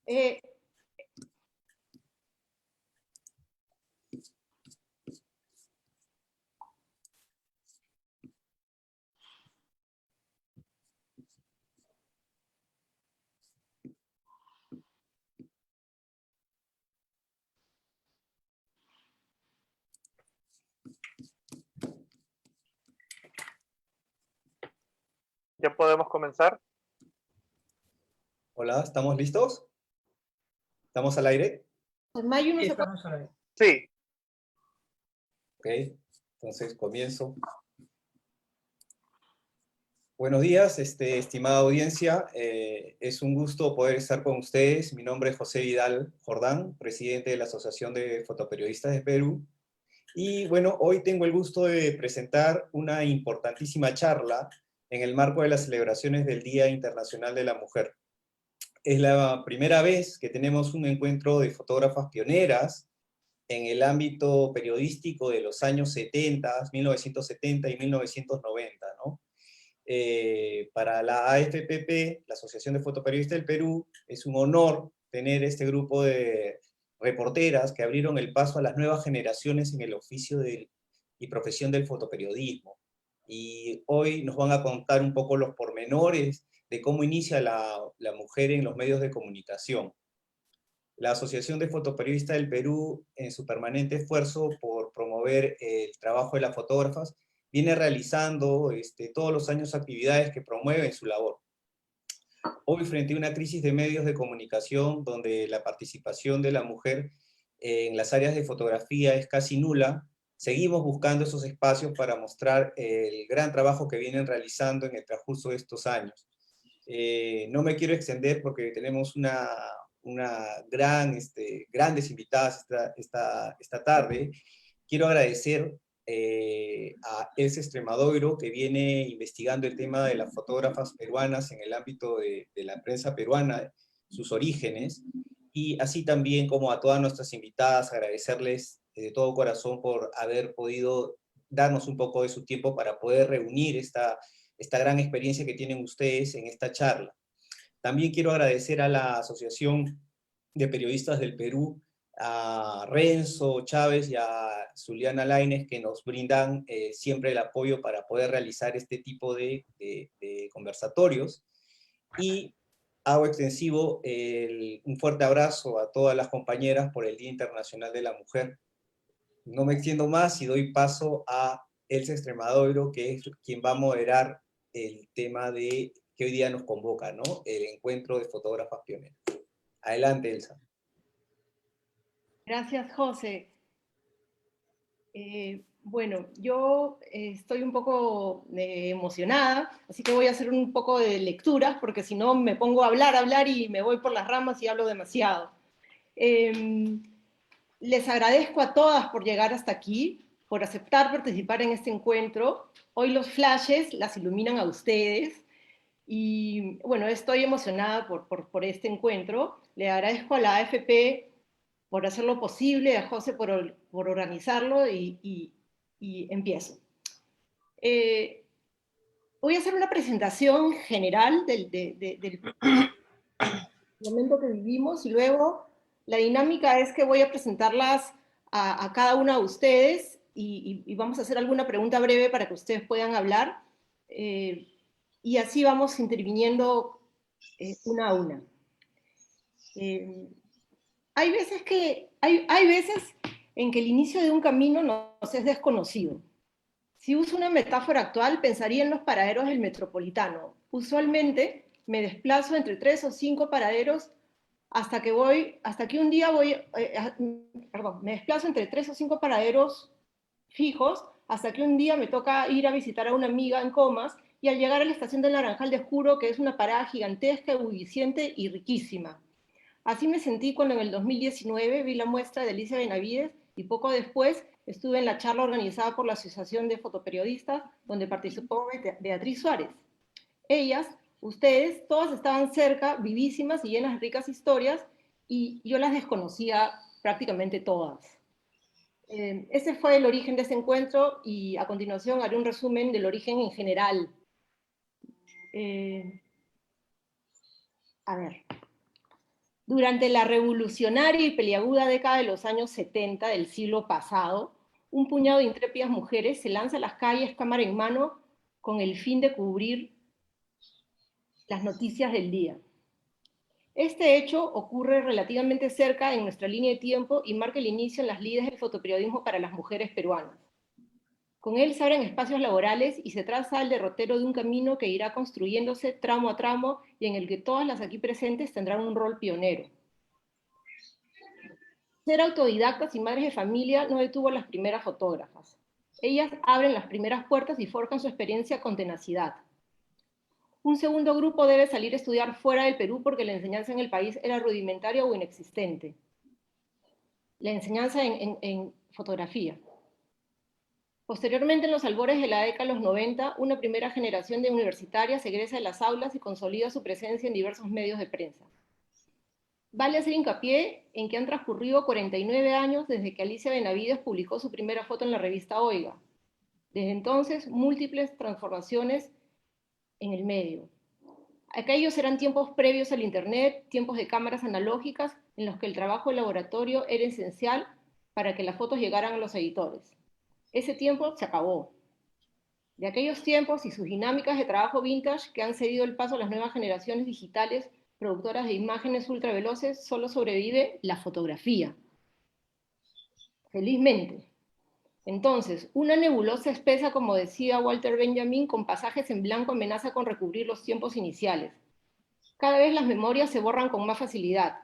Eh, ¿Ya podemos comenzar? Hola, ¿estamos listos? ¿Estamos al aire? pues Mayu no Sí, se puede. estamos al aire. Sí. Ok, entonces comienzo. Buenos días, estimada audiencia. Es un gusto poder estar con ustedes. Mi nombre es José Vidal Jordán, presidente de la Asociación de Fotoperiodistas de Perú. Y bueno, hoy tengo el gusto de presentar una importantísima charla en el marco de las celebraciones del Día Internacional de la Mujer. Es la primera vez que tenemos un encuentro de fotógrafas pioneras en el ámbito periodístico de los años 70, 1970 y 1990, ¿no? Para la AFPP, la Asociación de Fotoperiodistas del Perú, es un honor tener este grupo de reporteras que abrieron el paso a las nuevas generaciones en el oficio y profesión del fotoperiodismo. Y hoy nos van a contar un poco los pormenores de cómo inicia la mujer en los medios de comunicación. La Asociación de Fotoperiodistas del Perú, en su permanente esfuerzo por promover el trabajo de las fotógrafas, viene realizando todos los años actividades que promueven su labor. Hoy, frente a una crisis de medios de comunicación donde la participación de la mujer en las áreas de fotografía es casi nula, seguimos buscando esos espacios para mostrar el gran trabajo que vienen realizando en el transcurso de estos años. No me quiero extender porque tenemos grandes invitadas esta tarde. Quiero agradecer a Elsa Extremadoiro, que viene investigando el tema de las fotógrafas peruanas en el ámbito de la prensa peruana, sus orígenes, y así también como a todas nuestras invitadas, agradecerles de todo corazón por haber podido darnos un poco de su tiempo para poder reunir esta gran experiencia que tienen ustedes en esta charla. También quiero agradecer a la Asociación de Periodistas del Perú, a Renzo Chávez y a Zuliana Lainez, que nos brindan siempre el apoyo para poder realizar este tipo de conversatorios. Y hago extensivo un fuerte abrazo a todas las compañeras por el Día Internacional de la Mujer. No me extiendo más y doy paso a Elsa Extremadoiro, que es quien va a moderar el tema de que hoy día nos convoca, ¿no? El encuentro de fotógrafas pioneras. Adelante, Elsa. Gracias, José. Bueno, yo estoy un poco emocionada, así que voy a hacer un poco de lecturas, porque si no me pongo a hablar y me voy por las ramas y hablo demasiado. Les agradezco a todas por llegar hasta aquí, por aceptar participar en este encuentro. Hoy los flashes las iluminan a ustedes y bueno, estoy emocionada por este encuentro. Le agradezco a la AFP por hacerlo posible, a José por organizarlo y empiezo. Voy a hacer una presentación general del momento que vivimos y luego la dinámica es que voy a presentarlas a cada una de ustedes y vamos a hacer alguna pregunta breve para que ustedes puedan hablar y así vamos interviniendo una a una. Hay veces en que el inicio de un camino nos es desconocido. Si uso una metáfora actual, pensaría en los paraderos del Metropolitano. Usualmente me desplazo entre 3 o 5 paraderos hasta que un día me desplazo entre 3 o 5 paraderos fijos hasta que un día me toca ir a visitar a una amiga en Comas y al llegar a la estación del Naranjal descubro que es una parada gigantesca, ebulliente y riquísima. Así me sentí cuando en el 2019 vi la muestra de Alicia Benavides y poco después estuve en la charla organizada por la Asociación de Fotoperiodistas donde participó Beatriz Suárez. Ellas, ustedes, todas estaban cerca, vivísimas y llenas de ricas historias y yo las desconocía prácticamente todas. Ese fue el origen de este encuentro y a continuación haré un resumen del origen en general. A ver. Durante la revolucionaria y peliaguda década de los años 70 del siglo pasado, un puñado de intrépidas mujeres se lanza a las calles cámara en mano con el fin de cubrir las noticias del día. Este hecho ocurre relativamente cerca en nuestra línea de tiempo y marca el inicio en las lides del fotoperiodismo para las mujeres peruanas. Con él se abren espacios laborales y se traza el derrotero de un camino que irá construyéndose tramo a tramo y en el que todas las aquí presentes tendrán un rol pionero. Ser autodidactas y madres de familia no detuvo a las primeras fotógrafas. Ellas abren las primeras puertas y forjan su experiencia con tenacidad. Un segundo grupo debe salir a estudiar fuera del Perú porque la enseñanza en el país era rudimentaria o inexistente. La enseñanza en fotografía. Posteriormente, en los albores de la década de los 90, una primera generación de universitarias egresa de las aulas y consolida su presencia en diversos medios de prensa. Vale hacer hincapié en que han transcurrido 49 años desde que Alicia Benavides publicó su primera foto en la revista Oiga. Desde entonces, múltiples transformaciones en el medio. Aquellos eran tiempos previos al Internet, tiempos de cámaras analógicas en los que el trabajo de laboratorio era esencial para que las fotos llegaran a los editores. Ese tiempo se acabó. De aquellos tiempos y sus dinámicas de trabajo vintage que han cedido el paso a las nuevas generaciones digitales productoras de imágenes ultraveloces, solo sobrevive la fotografía. Felizmente. Entonces, una nebulosa espesa, como decía Walter Benjamin, con pasajes en blanco amenaza con recubrir los tiempos iniciales. Cada vez las memorias se borran con más facilidad,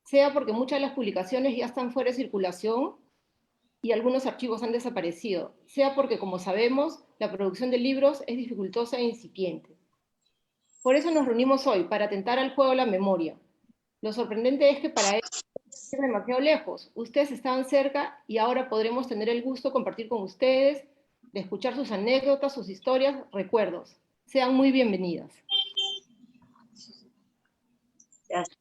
sea porque muchas de las publicaciones ya están fuera de circulación y algunos archivos han desaparecido, sea porque, como sabemos, la producción de libros es dificultosa e incipiente. Por eso nos reunimos hoy, para atentar al juego de la memoria. Lo sorprendente es que para él es demasiado lejos. Ustedes estaban cerca y ahora podremos tener el gusto de compartir con ustedes, de escuchar sus anécdotas, sus historias, recuerdos. Sean muy bienvenidas. Gracias.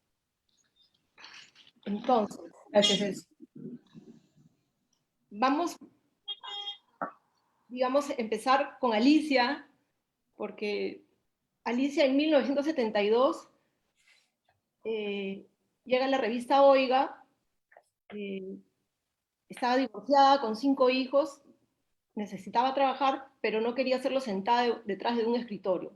Entonces, Gracias. vamos, digamos, a empezar con Alicia, porque Alicia en 1972 llega a la revista Oiga, estaba divorciada con 5 hijos, necesitaba trabajar, pero no quería hacerlo sentada detrás de un escritorio.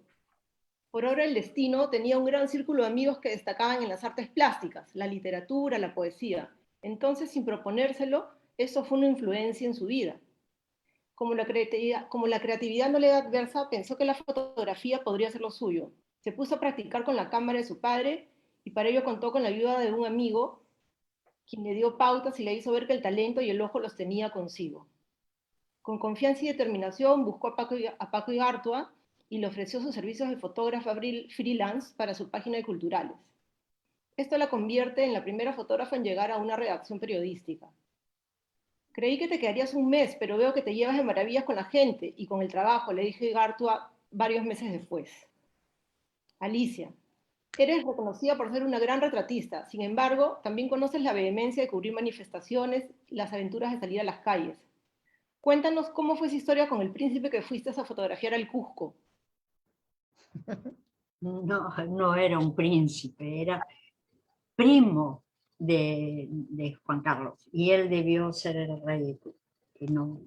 Por obra del destino, tenía un gran círculo de amigos que destacaban en las artes plásticas, la literatura, la poesía. Entonces, sin proponérselo, eso fue una influencia en su vida. Como la creatividad no le era adversa, pensó que la fotografía podría ser lo suyo. Se puso a practicar con la cámara de su padre y para ello contó con la ayuda de un amigo, quien le dio pautas y le hizo ver que el talento y el ojo los tenía consigo. Con confianza y determinación buscó a Paco Igartua y le ofreció sus servicios de fotógrafa freelance para su página de Culturales. Esto la convierte en la primera fotógrafa en llegar a una redacción periodística. Creí que te quedarías un mes, pero veo que te llevas de maravillas con la gente y con el trabajo, le dije Igartua varios meses después. Alicia, eres reconocida por ser una gran retratista, sin embargo, también conoces la vehemencia de cubrir manifestaciones, las aventuras de salir a las calles. Cuéntanos cómo fue esa historia con el príncipe que fuiste a fotografiar al Cusco. No era un príncipe, era primo de Juan Carlos, y él debió ser el rey, y no,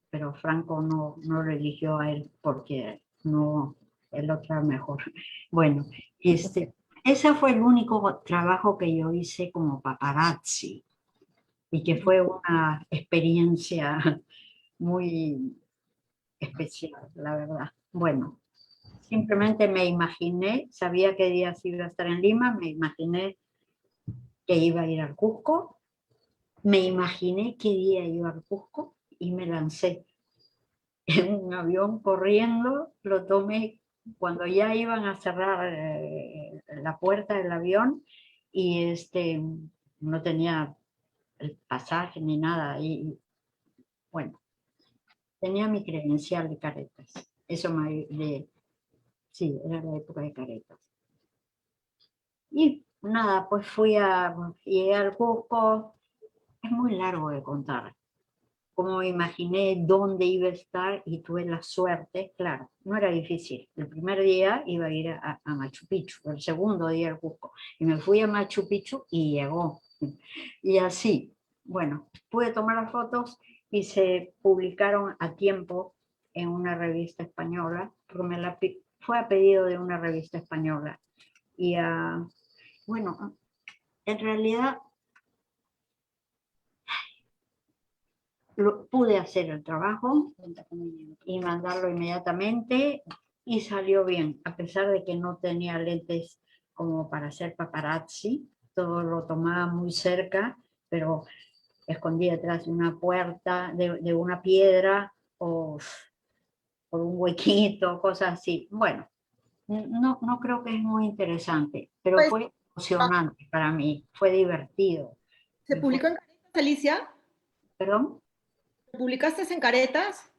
pero Franco no lo eligió a él porque no, el otro era mejor. Bueno, ese fue el único trabajo que yo hice como paparazzi, y que fue una experiencia muy especial, la verdad. Bueno, simplemente me imaginé, sabía qué días iba a estar en Lima, me imaginé que iba a ir al Cusco, me imaginé qué día iba al Cusco y me lancé en un avión corriendo, lo tomé cuando ya iban a cerrar la puerta del avión y no tenía el pasaje ni nada, y bueno, tenía mi credencial de caretas, sí, era la época de caretas. Y nada, pues llegué al Cusco, es muy largo de contar, cómo me imaginé dónde iba a estar y tuve la suerte, claro, no era difícil. El primer día iba a ir a Machu Picchu, el segundo día al Cusco. Y me fui a Machu Picchu y llegó. Y así, bueno, pude tomar las fotos y se publicaron a tiempo en una revista española, porque fue a pedido de una revista española. Y bueno, en realidad pude hacer el trabajo y mandarlo inmediatamente y salió bien, a pesar de que no tenía lentes como para hacer paparazzi, todo lo tomaba muy cerca, pero escondí detrás de una puerta, de una piedra o por un huequito, cosas así. Bueno, no creo que es muy interesante, pero Pues, fue emocionante para mí, fue divertido. ¿se publicó en Caretas, Alicia? ¿Perdón? ¿Publicaste en Caretas?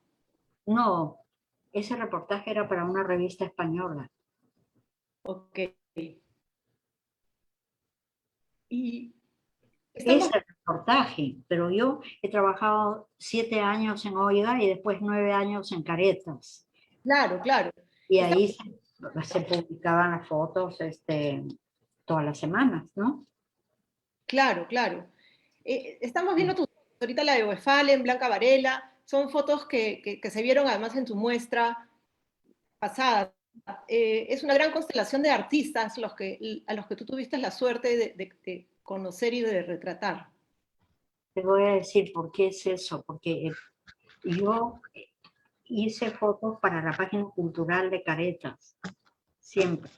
No, ese reportaje era para una revista española. Ok. Y estamos, Ese reportaje, pero yo he trabajado 7 años en Oiga y después 9 años en Caretas. claro, claro. Y ahí se publicaban las fotos todas las semanas, ¿no? Claro, claro. Estamos viendo tus fotos, ahorita la de Westphalen, Blanca Varela, son fotos que se vieron además en tu muestra pasada. Es una gran constelación de artistas a los que tú tuviste la suerte de conocer y de retratar. Te voy a decir por qué es eso, porque yo hice fotos para la página cultural de Caretas, siempre.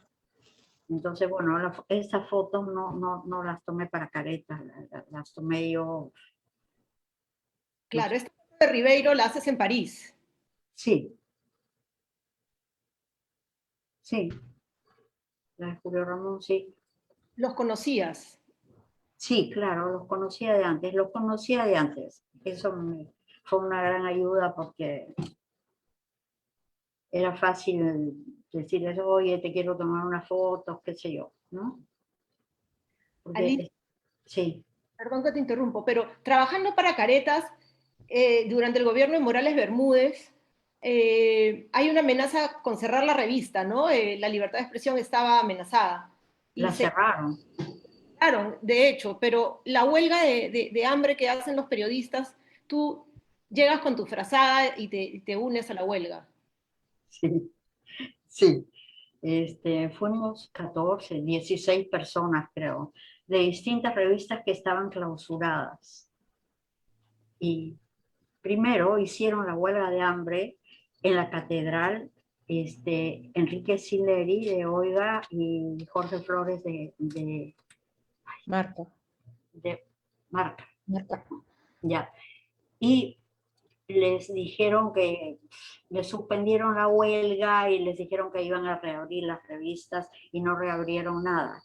Entonces, bueno, estas fotos no las tomé para Caretas, las tomé yo. Claro, esta foto de Ribeiro la haces en París. Sí, sí, la de Julio Ramón, sí. ¿Los conocías? Sí, claro, los conocía de antes. Eso fue una gran ayuda porque era fácil decirles, oye, te quiero tomar unas fotos, qué sé yo, ¿no? Alicia, Porque, sí, perdón que te interrumpo, pero trabajando para Caretas, durante el gobierno de Morales Bermúdez, hay una amenaza con cerrar la revista, ¿no? La libertad de expresión estaba amenazada. Y la se cerraron. quitaron, de hecho, pero la huelga de hambre que hacen los periodistas, tú llegas con tu frazada y te unes a la huelga. Sí, sí. Fuimos 14, 16 personas, creo, de distintas revistas que estaban clausuradas. Y primero hicieron la huelga de hambre en la catedral, Enrique Sileri de Oiga y Jorge Flores Marca, de Marca. marca. Ya. Y les dijeron que les suspendieron la huelga y les dijeron que iban a reabrir las revistas y no reabrieron nada.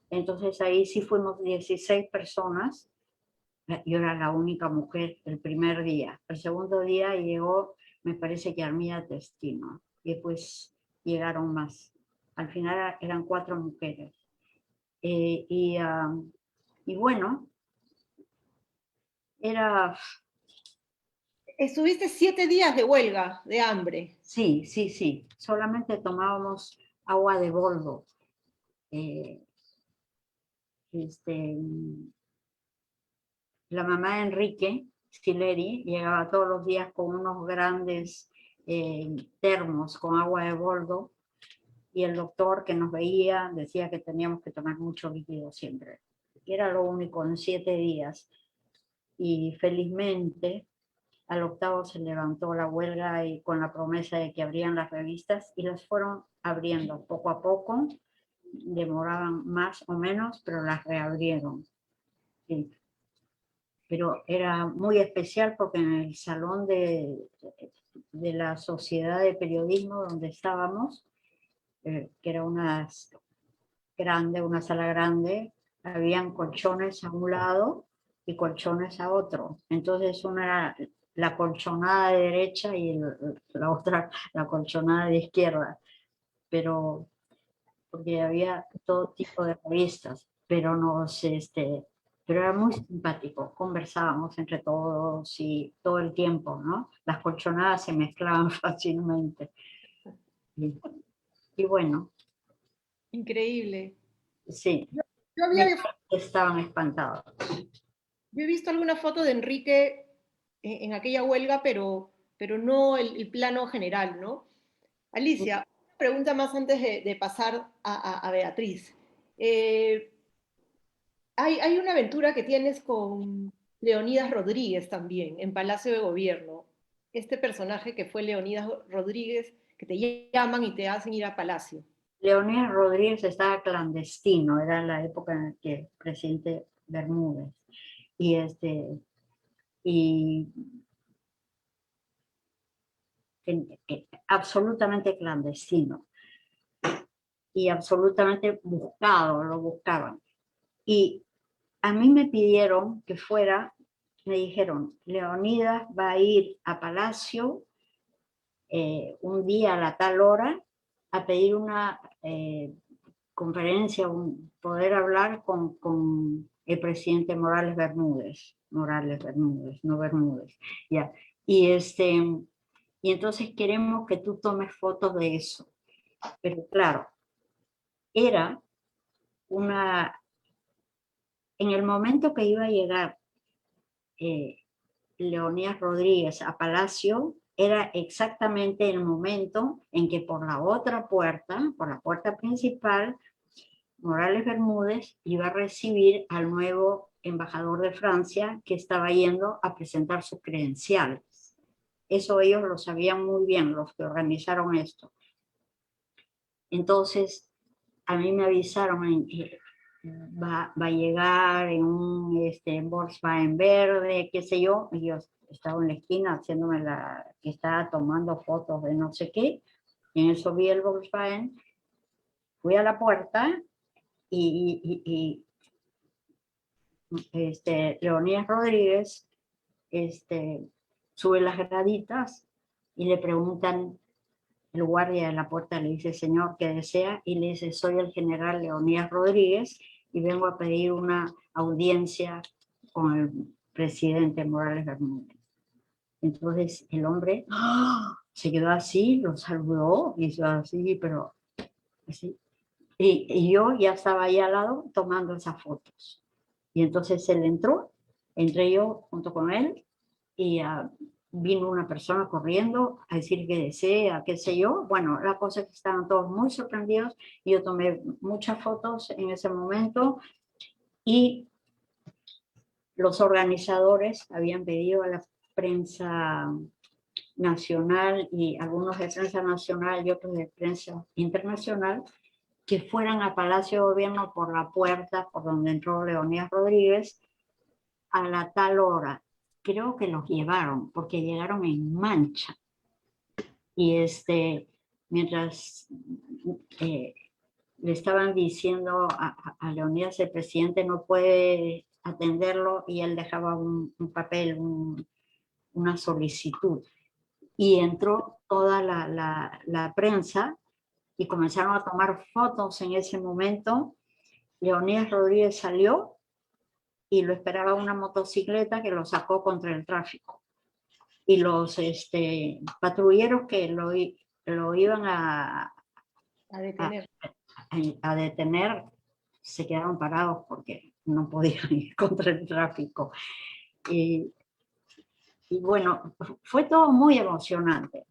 Entonces ahí sí fuimos 16 personas. Yo era la única mujer el primer día. El segundo día llegó, me parece que Armida Testino. Y pues llegaron más. Al final eran 4 mujeres. Y bueno, era... Estuviste 7 días de huelga de hambre. Sí, sí, sí. Solamente tomábamos agua de boldo. Eh, este, la mamá de Enrique Sileri llegaba todos los días con unos grandes termos con agua de boldo y el doctor que nos veía decía que teníamos que tomar mucho líquido siempre. Y era lo único en 7 días. Y felizmente al octavo se levantó la huelga y con la promesa de que abrían las revistas y las fueron abriendo poco a poco. Demoraban más o menos, pero las reabrieron. Sí. Pero era muy especial porque en el salón de la Sociedad de Periodismo donde estábamos, que era una sala grande, habían colchones a un lado y colchones a otro. Entonces una era la colchonada de derecha y la otra la colchonada de izquierda. Pero porque había todo tipo de revistas, pero pero era muy simpático, conversábamos entre todos y todo el tiempo, ¿no? Las colchonadas se mezclaban fácilmente. Y bueno, Increíble. sí, Yo había estaban espantados. Yo he visto alguna foto de Enrique en aquella huelga, pero no el plano general, ¿no? Alicia, una pregunta más antes de pasar a Beatriz. Eh, hay una aventura que tienes con Leonidas Rodríguez también, en Palacio de Gobierno. Este personaje que fue Leonidas Rodríguez, que te llaman y te hacen ir a Palacio. Leonidas Rodríguez estaba clandestino, era la época en que el presidente Bermúdez. Y absolutamente clandestino y absolutamente buscado, lo buscaban. Y a mí me pidieron que fuera, me dijeron, Leonidas va a ir a Palacio un día a la tal hora a pedir una conferencia, poder hablar con el presidente Morales Bermúdez, no Bermúdez, ya. Y entonces queremos que tú tomes fotos de eso. Pero claro, era en el momento que iba a llegar Leonidas Rodríguez a Palacio, era exactamente el momento en que por la otra puerta, por la puerta principal, Morales Bermúdez iba a recibir al nuevo embajador de Francia que estaba yendo a presentar sus credenciales. Eso ellos lo sabían muy bien, los que organizaron esto. Entonces, a mí me avisaron que va a llegar en un Volkswagen verde, qué sé yo, y yo estaba en la esquina haciéndome que estaba tomando fotos de no sé qué, y en eso vi el Volkswagen, fui a la puerta y Leonidas Rodríguez sube las graditas y le preguntan, el guardia de la puerta le dice, señor, ¿qué desea? Y le dice, soy el general Leonidas Rodríguez y vengo a pedir una audiencia con el presidente Morales Bermúdez. Entonces el hombre se quedó así, lo saludó, y hizo así, pero así. Y yo ya estaba ahí al lado tomando esas fotos. Y entonces él entré yo junto con él, y vino una persona corriendo a decir que desea, qué sé yo. Bueno, la cosa es que estaban todos muy sorprendidos y yo tomé muchas fotos en ese momento y los organizadores habían pedido a la prensa nacional y algunos de prensa nacional y otros de prensa internacional que fueran a Palacio de Gobierno por la puerta por donde entró Leonidas Rodríguez a la tal hora. Creo que los llevaron, porque llegaron en mancha. Y mientras le estaban diciendo a Leonidas, el presidente no puede atenderlo, y él dejaba un papel, una solicitud. Y entró toda la prensa y comenzaron a tomar fotos en ese momento. Leonidas Rodríguez salió y lo esperaba una motocicleta que lo sacó contra el tráfico. Y los patrulleros que lo iban a detener. A detener se quedaron parados porque no podían ir contra el tráfico. Y bueno, fue todo muy emocionante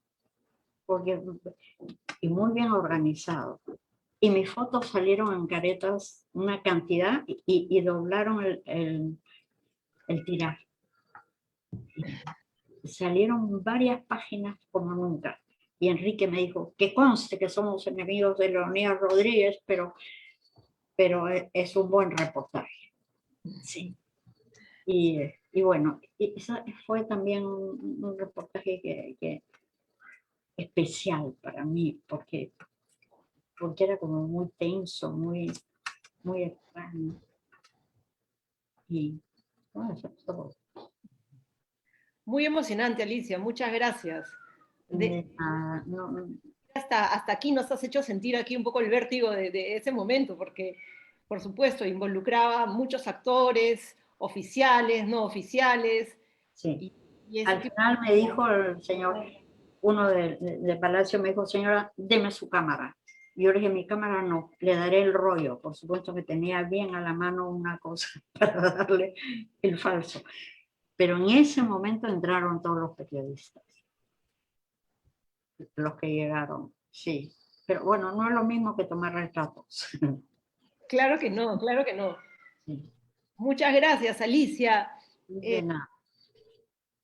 y muy bien organizado. Y mis fotos salieron en caretas una cantidad y doblaron el tiraje. Salieron varias páginas como nunca. Y Enrique me dijo, que conste que somos enemigos de Leonidas Rodríguez, pero es un buen reportaje. Sí. Y bueno, eso fue también un reportaje que especial para mí, porque era como muy tenso, muy extraño. Y bueno, eso es todo. Muy emocionante, Alicia, muchas gracias. Hasta aquí nos has hecho sentir aquí un poco el vértigo de ese momento, porque, por supuesto, involucraba muchos actores, oficiales, no oficiales. Sí. Y ese Al tipo. final me dijo el señor, uno de Palacio, me dijo, señora, deme su cámara. Yo le dije, mi cámara no, le daré el rollo. Por supuesto que tenía bien a la mano una cosa para darle el falso. Pero en ese momento entraron todos los periodistas, los que llegaron, sí. Pero bueno, no es lo mismo que tomar retratos. Claro que no, claro que no. Sí. Muchas gracias, Alicia. De nada.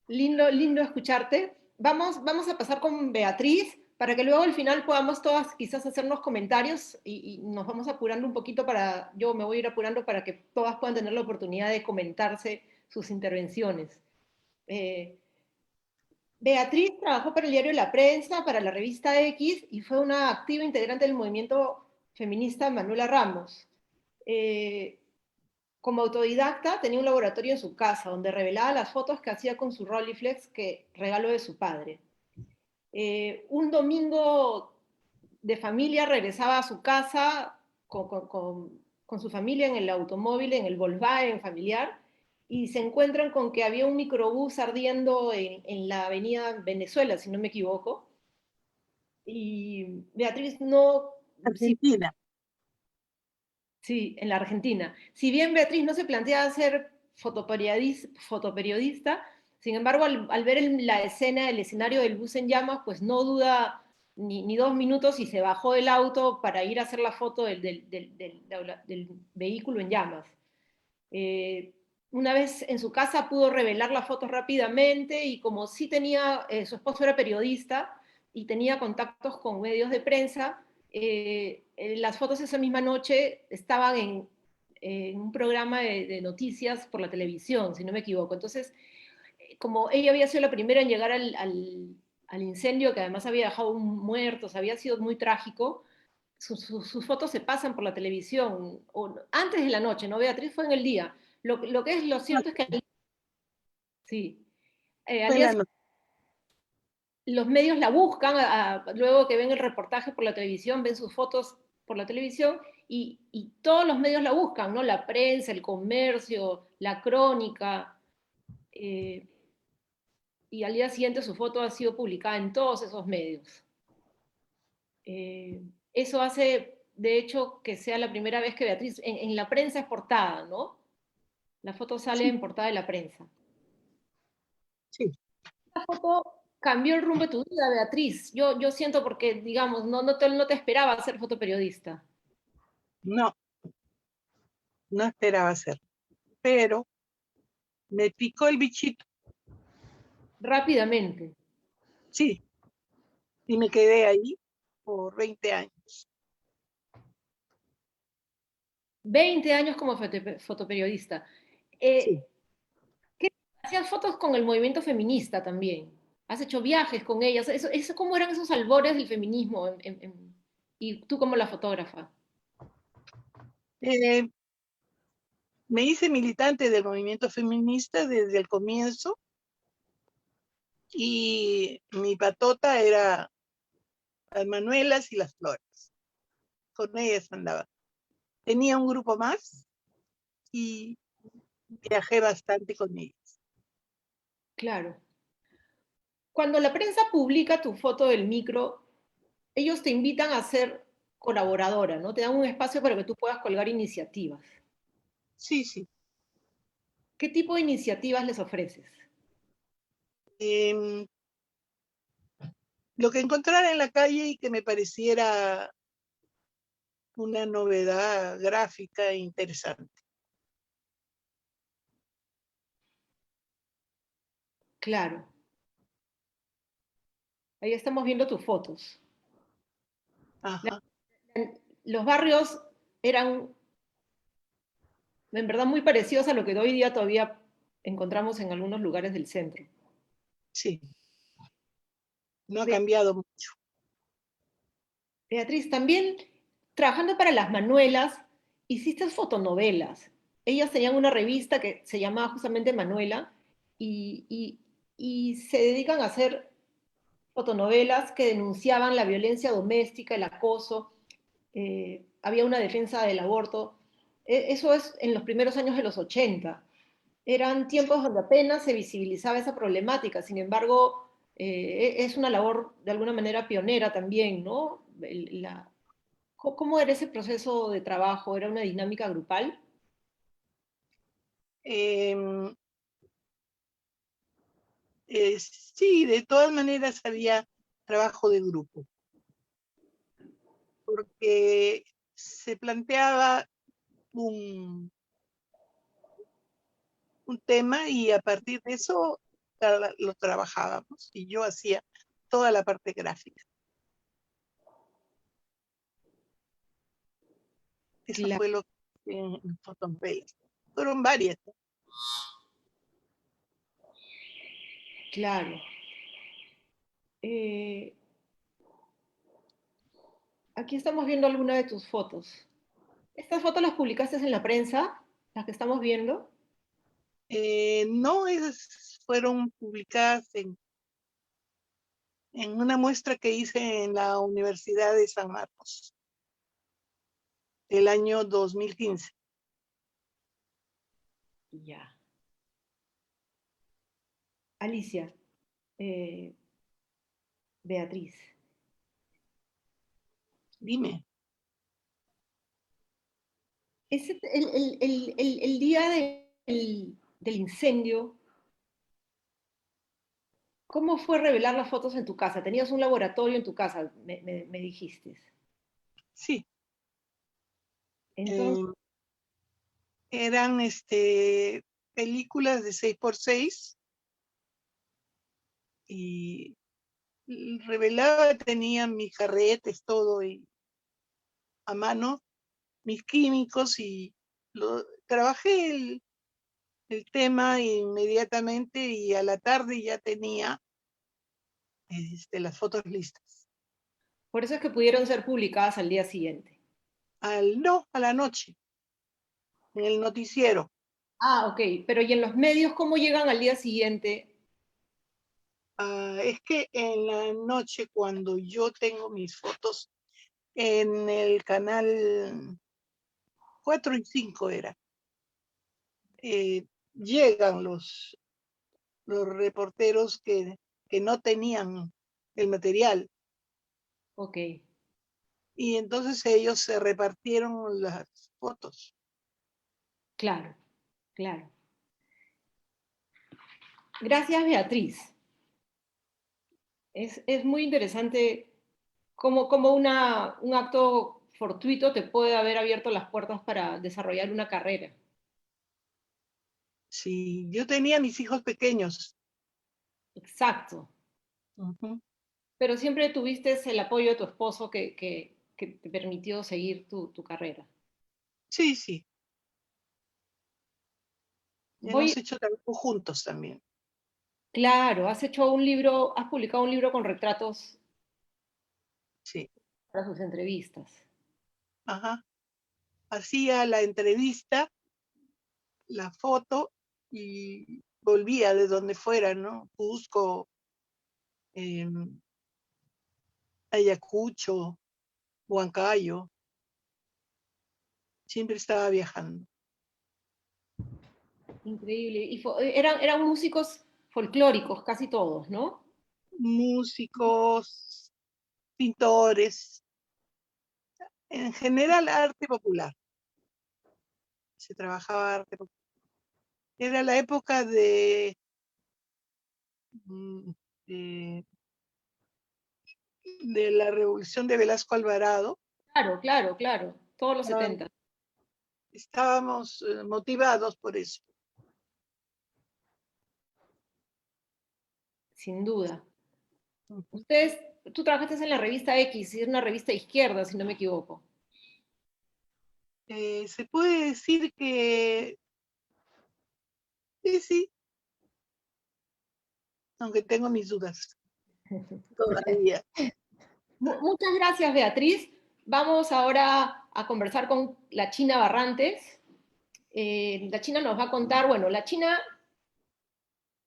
Lindo, lindo escucharte. Vamos a pasar con Beatriz para que luego al final podamos todas quizás hacernos comentarios y nos vamos apurando un poquito yo me voy a ir apurando para que todas puedan tener la oportunidad de comentarse sus intervenciones. Eh, Beatriz trabajó para el diario La Prensa, para la revista X y fue una activa integrante del movimiento feminista Manuela Ramos. Eh, Como autodidacta, tenía un laboratorio en su casa donde revelaba las fotos que hacía con su Rolleiflex, que regaló de su padre. Un domingo de familia regresaba a su casa con su familia en el automóvil, en el Volkswagen familiar, y se encuentran con que había un microbús ardiendo en la avenida Venezuela, si no me equivoco. Y Beatriz no... Sí, Argentina. sí, en la Argentina. Si bien Beatriz no se planteaba ser fotoperiodista, sin embargo, al ver la escena, el escenario del bus en llamas, pues no duda ni 2 minutos y se bajó del auto para ir a hacer la foto del vehículo en llamas. Eh, una vez en su casa pudo revelar las fotos rápidamente y como sí tenía, su esposo era periodista y tenía contactos con medios de prensa, las fotos esa misma noche estaban en un programa de noticias por la televisión, si no me equivoco. Entonces, como ella había sido la primera en llegar al incendio, que además había dejado muertos, había sido muy trágico, sus fotos se pasan por la televisión, antes de la noche, ¿no? Beatriz fue en el día. Lo que es lo cierto es que sí, al Fue en día la noche. los medios la buscan, luego que ven el reportaje por la televisión, ven sus fotos por la televisión, y todos los medios la buscan, ¿no? La prensa, el comercio, la crónica, y al día siguiente su foto ha sido publicada en todos esos medios. Eso hace, de hecho, que sea la primera vez que Beatriz, en la prensa es portada, ¿no? La foto sale Sí, en portada de la prensa. sí. Esta foto cambió el rumbo de tu vida, Beatriz. Yo siento porque, digamos, no te esperaba ser fotoperiodista. No, no esperaba hacerlo. Pero me picó el bichito. Rápidamente. Sí. Y me quedé ahí por 20 años. 20 años como fotoperiodista. Sí. Hacías fotos con el movimiento feminista también. Has hecho viajes con ellas. ¿Cómo eran esos albores del feminismo? Y tú como la fotógrafa. Eh, Me hice militante del movimiento feminista desde el comienzo y mi patota era las Manuelas y las Flores. Con ellas andaba. Tenía un grupo más y viajé bastante con ellas. Claro. Cuando la prensa publica tu foto del micro, ellos te invitan a ser colaboradora, ¿no? Te dan un espacio para que tú puedas colgar iniciativas. Sí, sí. ¿Qué tipo de iniciativas les ofreces? Eh, lo que encontrara en la calle y que me pareciera una novedad gráfica e interesante. Claro. Ahí estamos viendo tus fotos. Ajá. Los barrios eran, en verdad, muy parecidos a lo que hoy día todavía encontramos en algunos lugares del centro. Sí, no ha cambiado mucho. Beatriz, también trabajando para las Manuelas, hiciste fotonovelas. Ellas tenían una revista que se llamaba justamente Manuela y se dedican a hacer fotonovelas que denunciaban la violencia doméstica, el acoso, había una defensa del aborto. Eso es en los primeros años de los 80. Eran tiempos donde apenas se visibilizaba esa problemática, sin embargo, es una labor de alguna manera pionera también, ¿no? ¿Cómo era ese proceso de trabajo? ¿Era una dinámica grupal? Em, sí, de todas maneras había trabajo de grupo, porque se planteaba un, un tema y a partir de eso lo trabajábamos y yo hacía toda la parte gráfica. Eso Claro, fue lo que en Fotonovelas. Fueron varias. claro. Aquí estamos viendo algunas de tus fotos. ¿Estas fotos las publicaste en la prensa? ¿Las que estamos viendo? No, esas fueron publicadas en una muestra que hice en la Universidad de San Marcos, el año 2015. Ya. Alicia, eh, Beatriz, Dime. el día del incendio, ¿cómo fue revelar las fotos en tu casa? Tenías un laboratorio en tu casa, me dijiste. Sí, Entonces, eh, eran películas de 6x6 y revelaba, tenía mis carretes, todo y a mano, mis químicos y trabajé el tema inmediatamente y a la tarde ya tenía las fotos listas. por eso es que pudieron ser publicadas al día siguiente. No, a la noche, en el noticiero. Ah, ok, pero ¿y en los medios cómo llegan al día siguiente? Es que en la noche, cuando yo tengo mis fotos en el canal 4 y 5 era, llegan los reporteros que no tenían el material Ok, y entonces ellos se repartieron las fotos. claro, claro. Gracias, Beatriz. Es muy interesante cómo un acto fortuito te puede haber abierto las puertas para desarrollar una carrera. Sí, yo tenía mis hijos pequeños. Exacto. Ujú. Pero siempre tuviste el apoyo de tu esposo que te permitió seguir tu carrera. Sí, sí, Voy, hemos hecho trabajo juntos también. claro, has hecho un libro, has publicado un libro con retratos Sí, para sus entrevistas. ajá. Hacía la entrevista, la foto y volvía de donde fuera, ¿no? Cusco, em, Ayacucho, Huancayo, siempre estaba viajando. Increíble. Y eran músicos folclóricos, casi todos, ¿no? Músicos, pintores, en general arte popular. Se trabajaba arte popular. Era la época mm, de, de la revolución de Velasco Alvarado. Claro, claro, claro. Todos los Ah, 70, estábamos motivados por eso. sin duda. Ujú. Ustedes, tú trabajaste en la revista X, y es una revista de izquierda, si no me equivoco. Se puede decir que sí, sí, aunque tengo mis dudas todavía. Muchas gracias, Beatriz. Vamos ahora a conversar con la China Barrantes. La China nos va a contar, bueno, la China,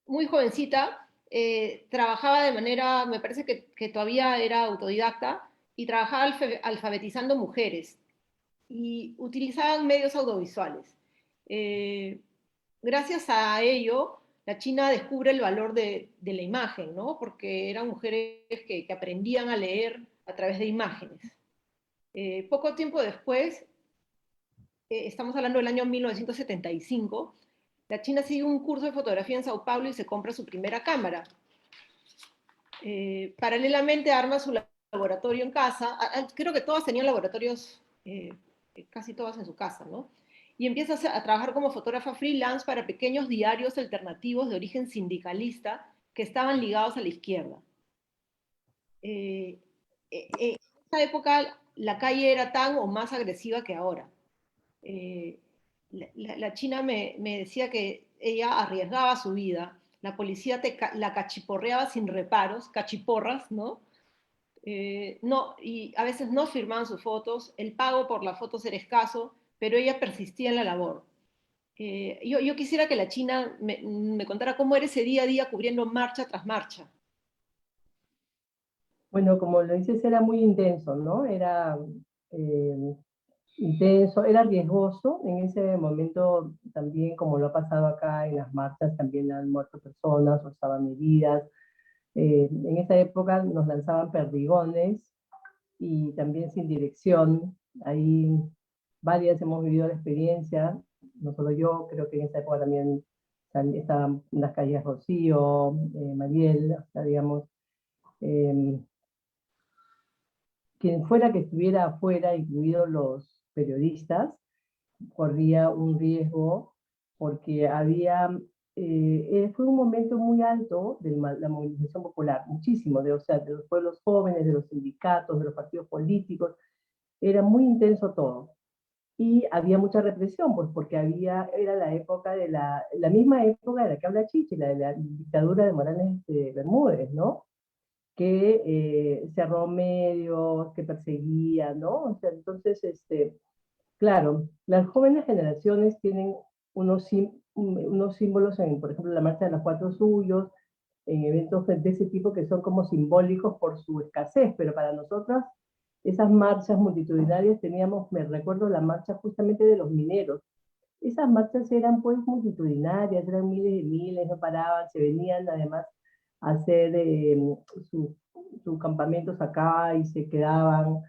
muy jovencita, trabajaba de manera, me parece que todavía era autodidacta, y trabajaba alfabetizando mujeres, y utilizaban medios audiovisuales. Eh, gracias a ello, la China descubre el valor de la imagen, ¿no? Porque eran mujeres que aprendían a leer a través de imágenes. Poco tiempo después, estamos hablando del año 1975, la China sigue un curso de fotografía en Sao Paulo y se compra su primera cámara. Paralelamente arma su laboratorio en casa. Creo que todas tenían laboratorios, casi todas en su casa, ¿no? Y empieza a trabajar como fotógrafa freelance para pequeños diarios alternativos de origen sindicalista que estaban ligados a la izquierda. En esa época la calle era tan o más agresiva que ahora. La China me decía que ella arriesgaba su vida, la policía la cachiporreaba sin reparos, cachiporras, ¿no? No, y a veces no firmaban sus fotos, el pago por las fotos era escaso, pero ella persistía en la labor. Yo quisiera que la China me contara cómo era ese día a día cubriendo marcha tras marcha. Bueno, como lo dices, era muy intenso, ¿no? Era eh, intenso, era riesgoso. En ese momento también, como lo ha pasado acá en las marchas, también han muerto personas o estaban heridas. En esa época nos lanzaban perdigones y también sin dirección. Ahí varias hemos vivido la experiencia, no solo yo, creo que en esa época también estaban en las calles Rocío, Mariel, o sea, digamos, eh, quien fuera que estuviera afuera, incluidos los periodistas, corría un riesgo porque fue un momento muy alto de la movilización popular, muchísimo, o sea, de los pueblos jóvenes, de los sindicatos, de los partidos políticos, era muy intenso todo. Y había mucha represión, pues porque era la época la misma época de la que habla Chichi, la de la dictadura de Morales Bermúdez, ¿no? Que cerró medios, que perseguía, ¿no? O sea, entonces, claro, las jóvenes generaciones tienen unos símbolos, por ejemplo, la marcha de los Cuatro Suyos, en eventos de ese tipo que son como simbólicos por su escasez, pero para nosotras esas marchas multitudinarias me recuerdo la marcha justamente de los mineros. Esas marchas eran pues multitudinarias, eran miles, no paraban, se venían además a hacer sus campamentos acá y se quedaban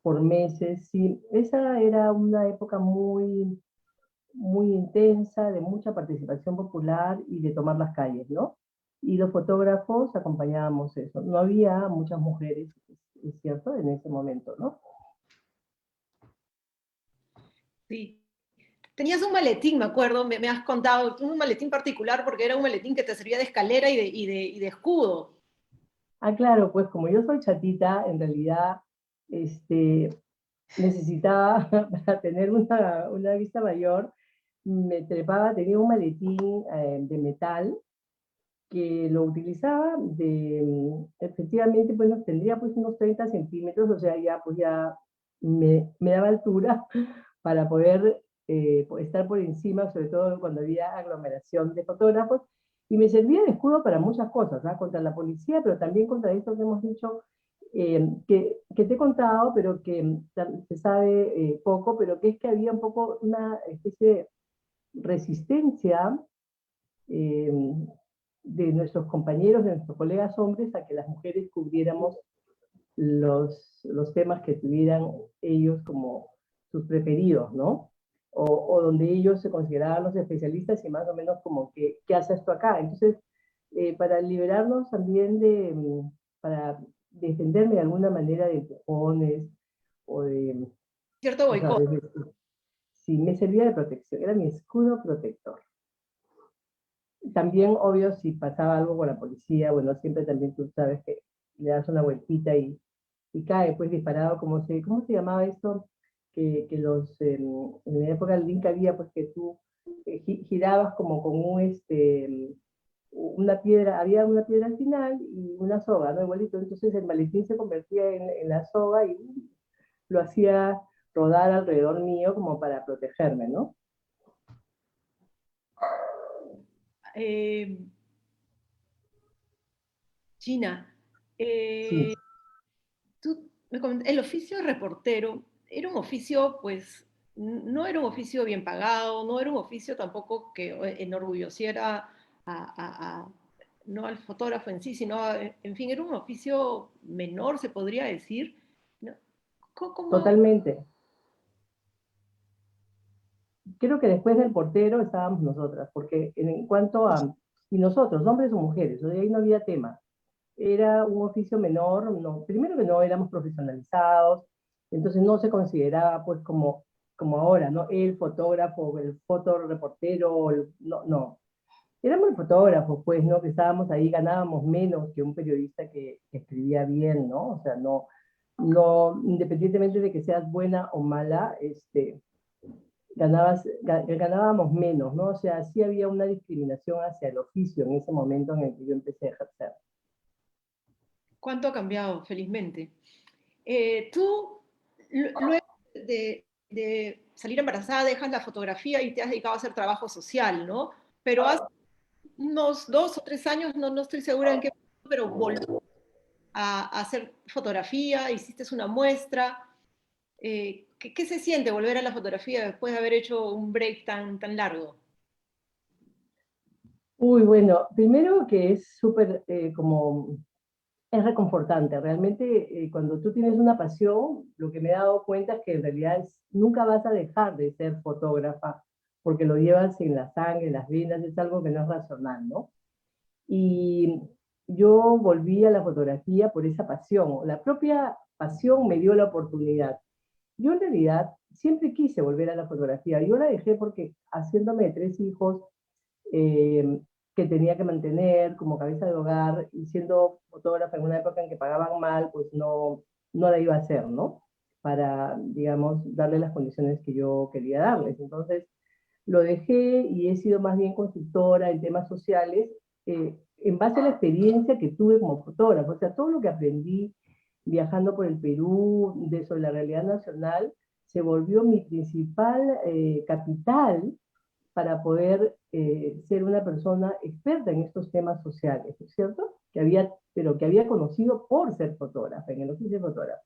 por meses. Sí, esa era una época muy, muy intensa, de mucha participación popular y de tomar las calles, ¿no? Y los fotógrafos acompañábamos eso. No había muchas mujeres, es cierto, en ese momento, ¿no? Sí. Tenías un maletín, me acuerdo, me has contado, un maletín particular porque era un maletín que te servía de escalera y de escudo. Ah, claro, pues como yo soy chatita, en realidad necesitaba, para tener una vista mayor, me trepaba, tenía un maletín de metal que lo utilizaba efectivamente, pues tendría pues unos 30 centímetros, o sea, pues ya me daba altura para poder estar por encima, sobre todo cuando había aglomeración de fotógrafos, y me servía de escudo para muchas cosas, ¿no? Contra la policía, pero también contra esto que hemos dicho, que te he contado, pero que se sabe poco, pero que es que había un poco una especie de resistencia eh, de nuestros compañeros, de nuestros colegas hombres, a que las mujeres cubriéramos los temas que tuvieran ellos como sus preferidos, ¿no? O donde ellos se consideraban los especialistas y más o menos como que, ¿qué hace esto acá? Entonces, para liberarnos también para defenderme de alguna manera de empujones o de, Cierto o sea, boicot. sí, me servía de protección, era mi escudo protector. También, obvio, si pasaba algo con la policía, bueno, siempre también tú sabes que le das una vueltita y cae, pues disparado, ¿cómo se llamaba esto? En la época del Link había, pues que tú girabas como con una piedra, había una piedra al final y una soga, ¿no? Igualito, entonces el maletín se convertía en la soga y lo hacía rodar alrededor mío como para protegerme, ¿no? Eh, China, Sí. el oficio de reportero era un oficio, pues, no era un oficio bien pagado, no era un oficio tampoco que enorgulleciera no al fotógrafo en sí, sino, en fin, era un oficio menor, se podría decir. ¿No? ¿Cómo? Totalmente. Creo que después del portero estábamos nosotras, porque en cuanto a, y nosotros, hombres o mujeres, ahí no había tema. Era un oficio menor, no, primero que no éramos profesionalizados, entonces no se consideraba pues como ahora, ¿no? El fotógrafo, el fotoreportero, no, no. Éramos fotógrafos, pues, ¿no? Que estábamos ahí, ganábamos menos que un periodista que escribía bien, ¿no? O sea, no, independientemente de que seas buena o mala, ganábamos menos, ¿no? O sea, sí había una discriminación hacia el oficio en ese momento en el que yo empecé a ejercer. ¿Cuánto ha cambiado, felizmente? Tú, luego de salir embarazada, dejas la fotografía y te has dedicado a hacer trabajo social, ¿no? Pero hace unos 2 o 3 años, no estoy segura en qué, pero volviste a hacer fotografía, hiciste una muestra. ¿Qué se siente volver a la fotografía después de haber hecho un break tan largo? Uy, bueno, primero que es súper como, es reconfortante. Realmente cuando tú tienes una pasión, lo que me he dado cuenta es que en realidad nunca vas a dejar de ser fotógrafa, porque lo llevas en la sangre, en las venas, es algo que no es racional, ¿no? Y yo volví a la fotografía por esa pasión. La propia pasión me dio la oportunidad. Yo en realidad siempre quise volver a la fotografía. Yo la dejé porque haciéndome de 3 hijos eh, que tenía que mantener como cabeza de hogar y siendo fotógrafa en una época en que pagaban mal, pues no la iba a hacer, ¿no? Para, digamos, darle las condiciones que yo quería darles. Entonces, lo dejé y he sido más bien consultora en temas sociales en base a la experiencia que tuve como fotógrafa. O sea, todo lo que aprendí viajando por el Perú, sobre la realidad nacional, se volvió mi principal capital para poder ser una persona experta en estos temas sociales, ¿no es cierto? Pero que había conocido por ser fotógrafa, en el oficio de fotógrafa.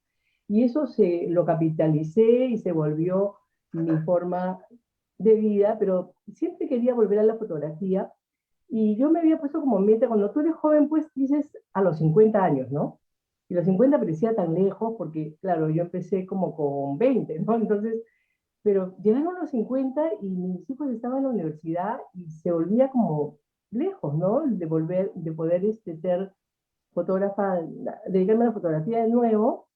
Y eso lo capitalicé y se volvió mi forma de vida, pero siempre quería volver a la fotografía y yo me había puesto como meta, cuando tú eres joven, pues dices a los 50 años, ¿no? Y los 50 parecía tan lejos porque, claro, yo empecé como con 20, ¿no? Entonces, pero llegaron los 50 y mis hijos estaban en la universidad y se volvía como lejos, ¿no? De poder ser fotógrafa, dedicarme a la fotografía de nuevo.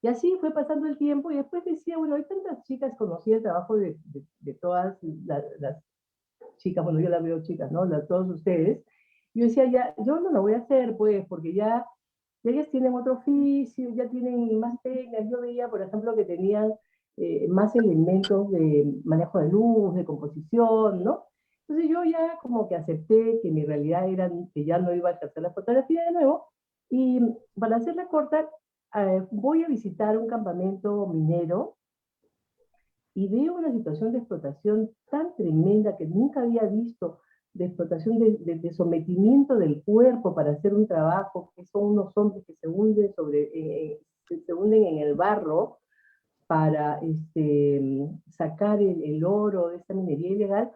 Y así fue pasando el tiempo y después decía, bueno, hay tantas chicas, conocí el trabajo de todas las chicas, bueno, yo las veo chicas, ¿no? Todos ustedes. Yo decía, ya, yo no lo voy a hacer, pues, porque ya ellas tienen otro oficio, ya tienen más técnicas. Yo veía, por ejemplo, que tenían más elementos de manejo de luz, de composición, ¿no? Entonces yo ya como que acepté que mi realidad era que ya no iba a ejercer la fotografía de nuevo. Y para hacerla corta, voy a visitar un campamento minero y veo una situación de explotación tan tremenda que nunca había visto, de explotación, de sometimiento del cuerpo para hacer un trabajo, que son unos hombres que se hunden, se hunden en el barro para sacar el oro de esta minería ilegal,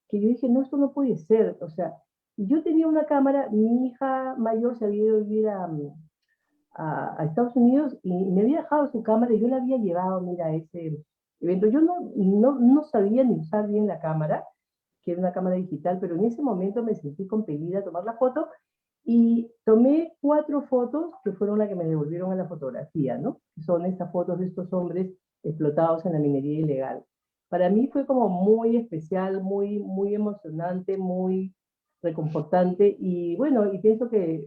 que yo dije, no, esto no puede ser. O sea, yo tenía una cámara, mi hija mayor se había ido a vivir a Estados Unidos y me había dejado su cámara y yo la había llevado, mira, a ese evento. Yo no sabía ni usar bien la cámara, que era una cámara digital, pero en ese momento me sentí compelida a tomar la foto y tomé 4 fotos que fueron las que me devolvieron a la fotografía, ¿no? Son estas fotos de estos hombres explotados en la minería ilegal. Para mí fue como muy especial, muy emocionante, muy reconfortante y bueno, y pienso que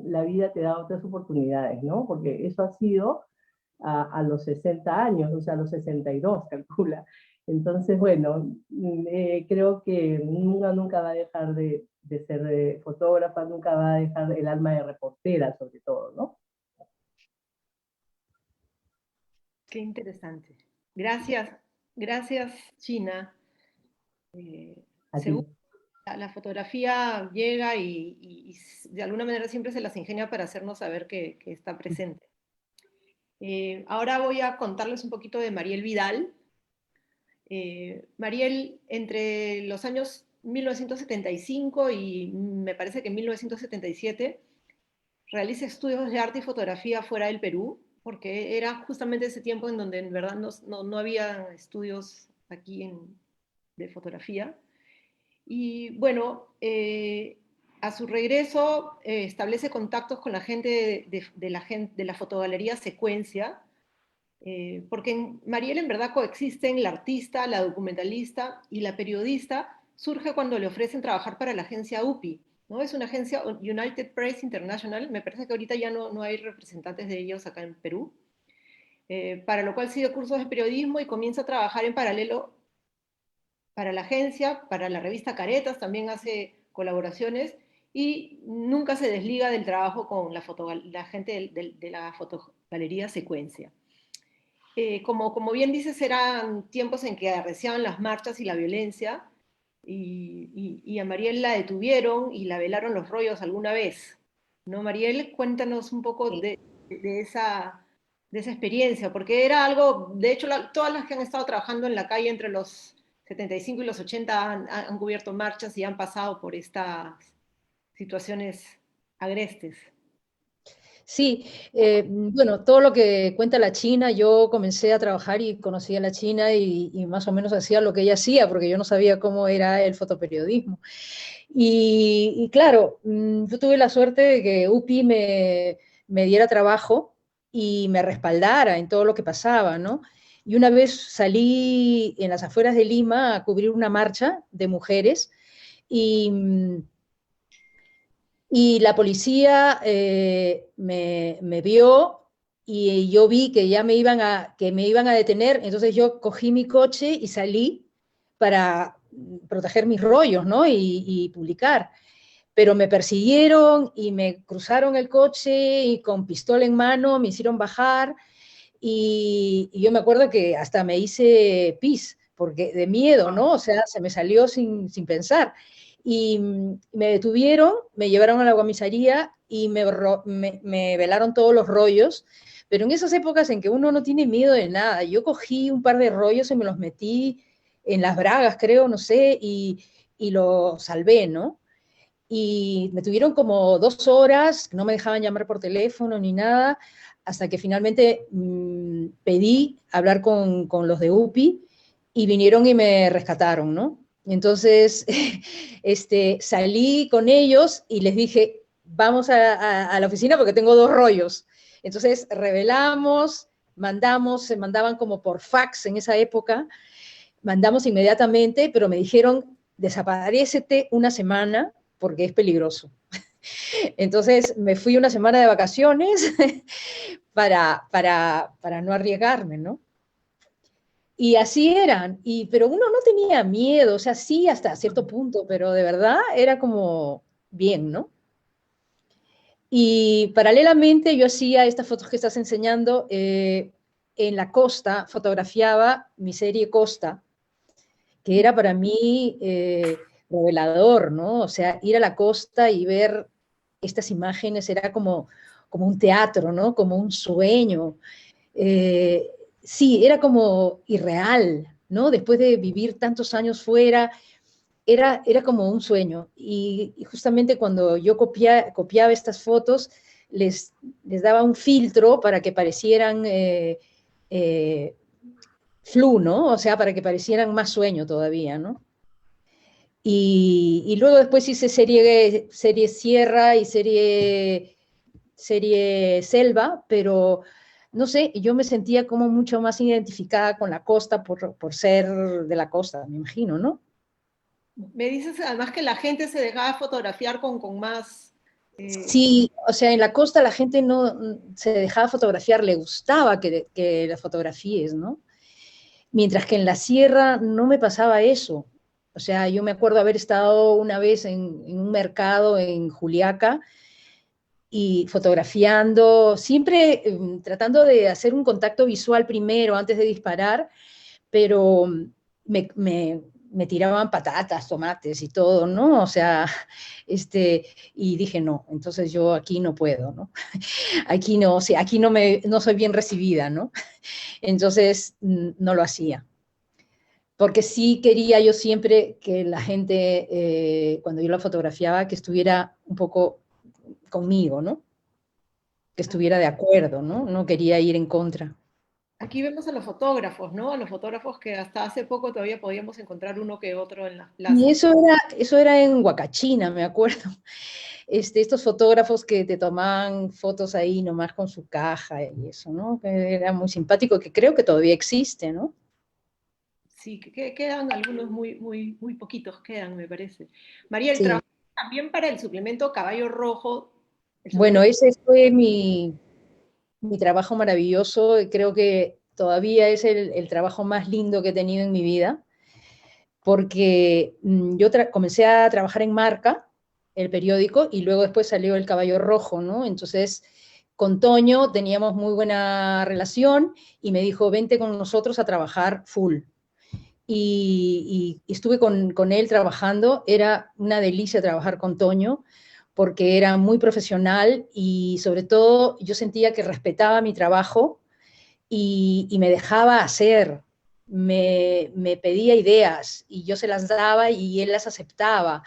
la vida te da otras oportunidades, ¿no? Porque eso ha sido a los 60 años, o sea, a los 62, calcula. Entonces, bueno, creo que nunca va a dejar de ser fotógrafa, nunca va a dejar el alma de reportera, sobre todo, ¿no? Qué interesante. Gracias, China. A ti. Seguro la fotografía llega y de alguna manera siempre se las ingenia para hacernos saber que está presente. Ahora voy a contarles un poquito de Mariel Vidal. Mariel, entre los años 1975 y me parece que 1977, realiza estudios de arte y fotografía fuera del Perú, porque era justamente ese tiempo en donde en verdad no había estudios aquí de fotografía. Y bueno, a su regreso establece contactos con la gente de la fotogalería Secuencia, porque Mariel en verdad coexisten la artista, la documentalista y la periodista, surge cuando le ofrecen trabajar para la agencia UPI, ¿no? Es una agencia United Press International, me parece que ahorita ya no hay representantes de ellos acá en Perú, para lo cual sigue cursos de periodismo y comienza a trabajar en paralelo para la agencia, para la revista Caretas, también hace colaboraciones y nunca se desliga del trabajo con la gente de la fotogalería Secuencia. Como bien dices, eran tiempos en que arreciaban las marchas y la violencia, y a Mariel la detuvieron y la velaron los rollos alguna vez, ¿no? Mariel, cuéntanos un poco de esa experiencia, porque era algo, de hecho, todas las que han estado trabajando en la calle entre los 75 y los 80 han cubierto marchas y han pasado por estas situaciones agrestes. Sí, bueno, todo lo que cuenta la China, yo comencé a trabajar y conocí a la China y más o menos hacía lo que ella hacía, porque yo no sabía cómo era el fotoperiodismo. Y claro, yo tuve la suerte de que UPI me diera trabajo y me respaldara en todo lo que pasaba, ¿no? Y una vez salí en las afueras de Lima a cubrir una marcha de mujeres y y la policía me vio y yo vi que ya que me iban a detener, entonces yo cogí mi coche y salí para proteger mis rollos, ¿no? Y publicar. Pero me persiguieron y me cruzaron el coche y con pistola en mano me hicieron bajar y yo me acuerdo que hasta me hice pis, porque de miedo, ¿no? O sea, se me salió sin pensar. Y me detuvieron, me llevaron a la comisaría y me velaron todos los rollos, pero en esas épocas en que uno no tiene miedo de nada, yo cogí un par de rollos y me los metí en las bragas, creo, no sé, y lo salvé, ¿no? Y me tuvieron como 2 horas, no me dejaban llamar por teléfono ni nada, hasta que finalmente pedí hablar con los de UPI y vinieron y me rescataron, ¿no? Entonces, salí con ellos y les dije, vamos a la oficina porque tengo 2 rollos. Entonces, revelamos, se mandaban como por fax en esa época, mandamos inmediatamente, pero me dijeron, desaparécete una semana porque es peligroso. Entonces me fui una semana de vacaciones para no arriesgarme, ¿no? Y así eran, pero uno no tenía miedo, o sea, sí hasta cierto punto, pero de verdad era como bien, ¿no? Y paralelamente yo hacía estas fotos que estás enseñando, en la costa, fotografiaba mi serie Costa, que era para mí revelador, ¿no? O sea, ir a la costa y ver estas imágenes era como un teatro, ¿no? Como un sueño. Sí, era como irreal, ¿no? Después de vivir tantos años fuera, era como un sueño. Y justamente cuando yo copiaba estas fotos, les daba un filtro para que parecieran flu, ¿no? O sea, para que parecieran más sueño todavía, ¿no? Y luego después hice serie Sierra y serie Selva, pero no sé, yo me sentía como mucho más identificada con la costa por ser de la costa, me imagino, ¿no? Me dices además que la gente se dejaba fotografiar con más... Sí, o sea, en la costa la gente no se dejaba fotografiar, le gustaba que la fotografíes, ¿no? Mientras que en la sierra no me pasaba eso. O sea, yo me acuerdo haber estado una vez en un mercado en Juliaca y fotografiando, siempre tratando de hacer un contacto visual primero antes de disparar, pero me tiraban patatas, tomates y todo, ¿no? O sea, y dije, no, entonces yo aquí no puedo, ¿no? Aquí no, o sea, aquí no soy bien recibida, ¿no? Entonces no lo hacía. porque sí quería yo siempre que la gente, cuando yo la fotografiaba, que estuviera un poco conmigo, ¿no? Que estuviera de acuerdo, ¿no? No quería ir en contra. Aquí vemos a los fotógrafos, ¿no? A los fotógrafos que hasta hace poco todavía podíamos encontrar uno que otro en las Y plazas. eso era en Huacachina, me acuerdo. Estos fotógrafos que te tomaban fotos ahí nomás con su caja y eso, ¿no? Que era muy simpático, que creo que todavía existe, ¿no? Sí, que quedan algunos muy poquitos quedan, me parece. María, el Sí. trabajo también para el suplemento Caballo Rojo, el Bueno, suplemento, ese fue mi trabajo maravilloso, y creo que todavía es el trabajo más lindo que he tenido en mi vida, porque yo comencé a trabajar en Marca, el periódico, y luego después salió el Caballo Rojo, ¿no? Entonces, con Toño teníamos muy buena relación y me dijo, vente con nosotros a trabajar full. Y estuve con él trabajando, era una delicia trabajar con Toño, porque era muy profesional y sobre todo yo sentía que respetaba mi trabajo y me dejaba hacer, me pedía ideas y yo se las daba y él las aceptaba.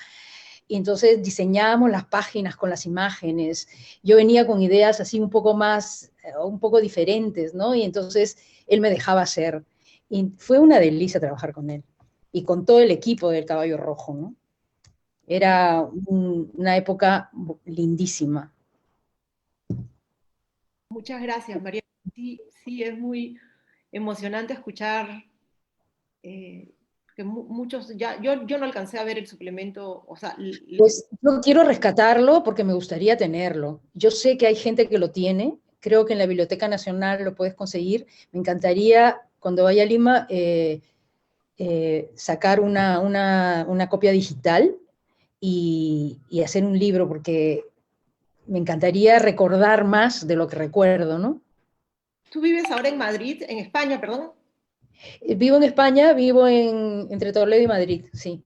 Y entonces diseñábamos las páginas con las imágenes. Yo venía con ideas así un poco más, un poco diferentes, ¿no? Y entonces él me dejaba hacer. Y fue una delicia trabajar con él. Y con todo el equipo del Caballo Rojo, ¿no? Era una época lindísima. muchas gracias, María. Sí, sí, es muy emocionante escuchar que muchos, ya, yo no alcancé a ver el suplemento, o sea, Pues yo quiero rescatarlo porque me gustaría tenerlo. Yo sé que hay gente que lo tiene, creo que en la Biblioteca Nacional lo puedes conseguir. Me encantaría, cuando vaya a Lima, sacar una copia digital y hacer un libro, porque me encantaría recordar más de lo que recuerdo, ¿no? tú vives ahora en Madrid, en España, perdón. Vivo en España, vivo entre Toledo y Madrid, sí.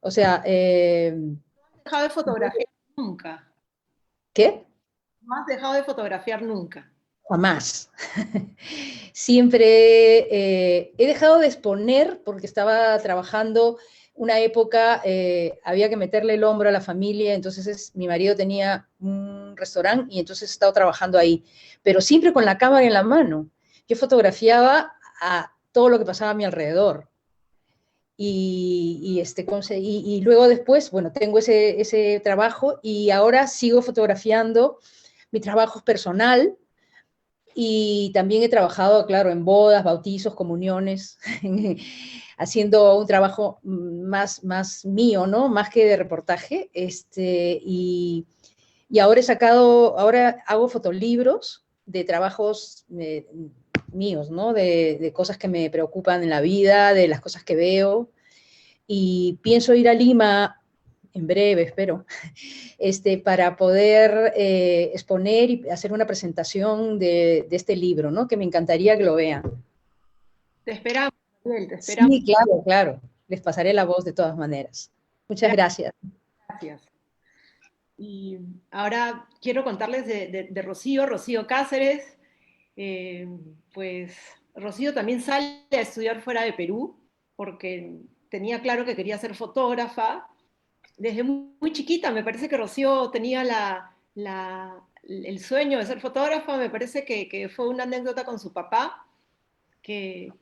O sea, No has dejado de fotografiar nunca. ¿qué? No has dejado de fotografiar nunca. Jamás. Siempre he dejado de exponer porque estaba trabajando una época, había que meterle el hombro a la familia, entonces mi marido tenía un restaurante y entonces he estado trabajando ahí, pero siempre con la cámara en la mano. Yo fotografiaba a todo lo que pasaba a mi alrededor. Y luego después, bueno, tengo ese trabajo y ahora sigo fotografiando mi trabajo personal, y también he trabajado, claro, en bodas, bautizos, comuniones, haciendo un trabajo más mío, ¿no? Más que de reportaje. Y ahora hago fotolibros de trabajos míos, ¿no? De cosas que me preocupan en la vida, de las cosas que veo. Y pienso ir a Lima en breve, espero, para poder exponer y hacer una presentación de este libro, ¿no? Que me encantaría que lo vean. Te esperamos, Miguel, te esperamos. Sí, claro, claro. Les pasaré la voz de todas maneras. Muchas gracias. Gracias. Y ahora quiero contarles de Rocío, Rocío Cáceres. Eh, pues Rocío también sale a estudiar fuera de Perú porque tenía claro que quería ser fotógrafa. Desde muy chiquita, me parece que Rocío tenía el sueño de ser fotógrafa. Me parece que fue una anécdota con su papá, que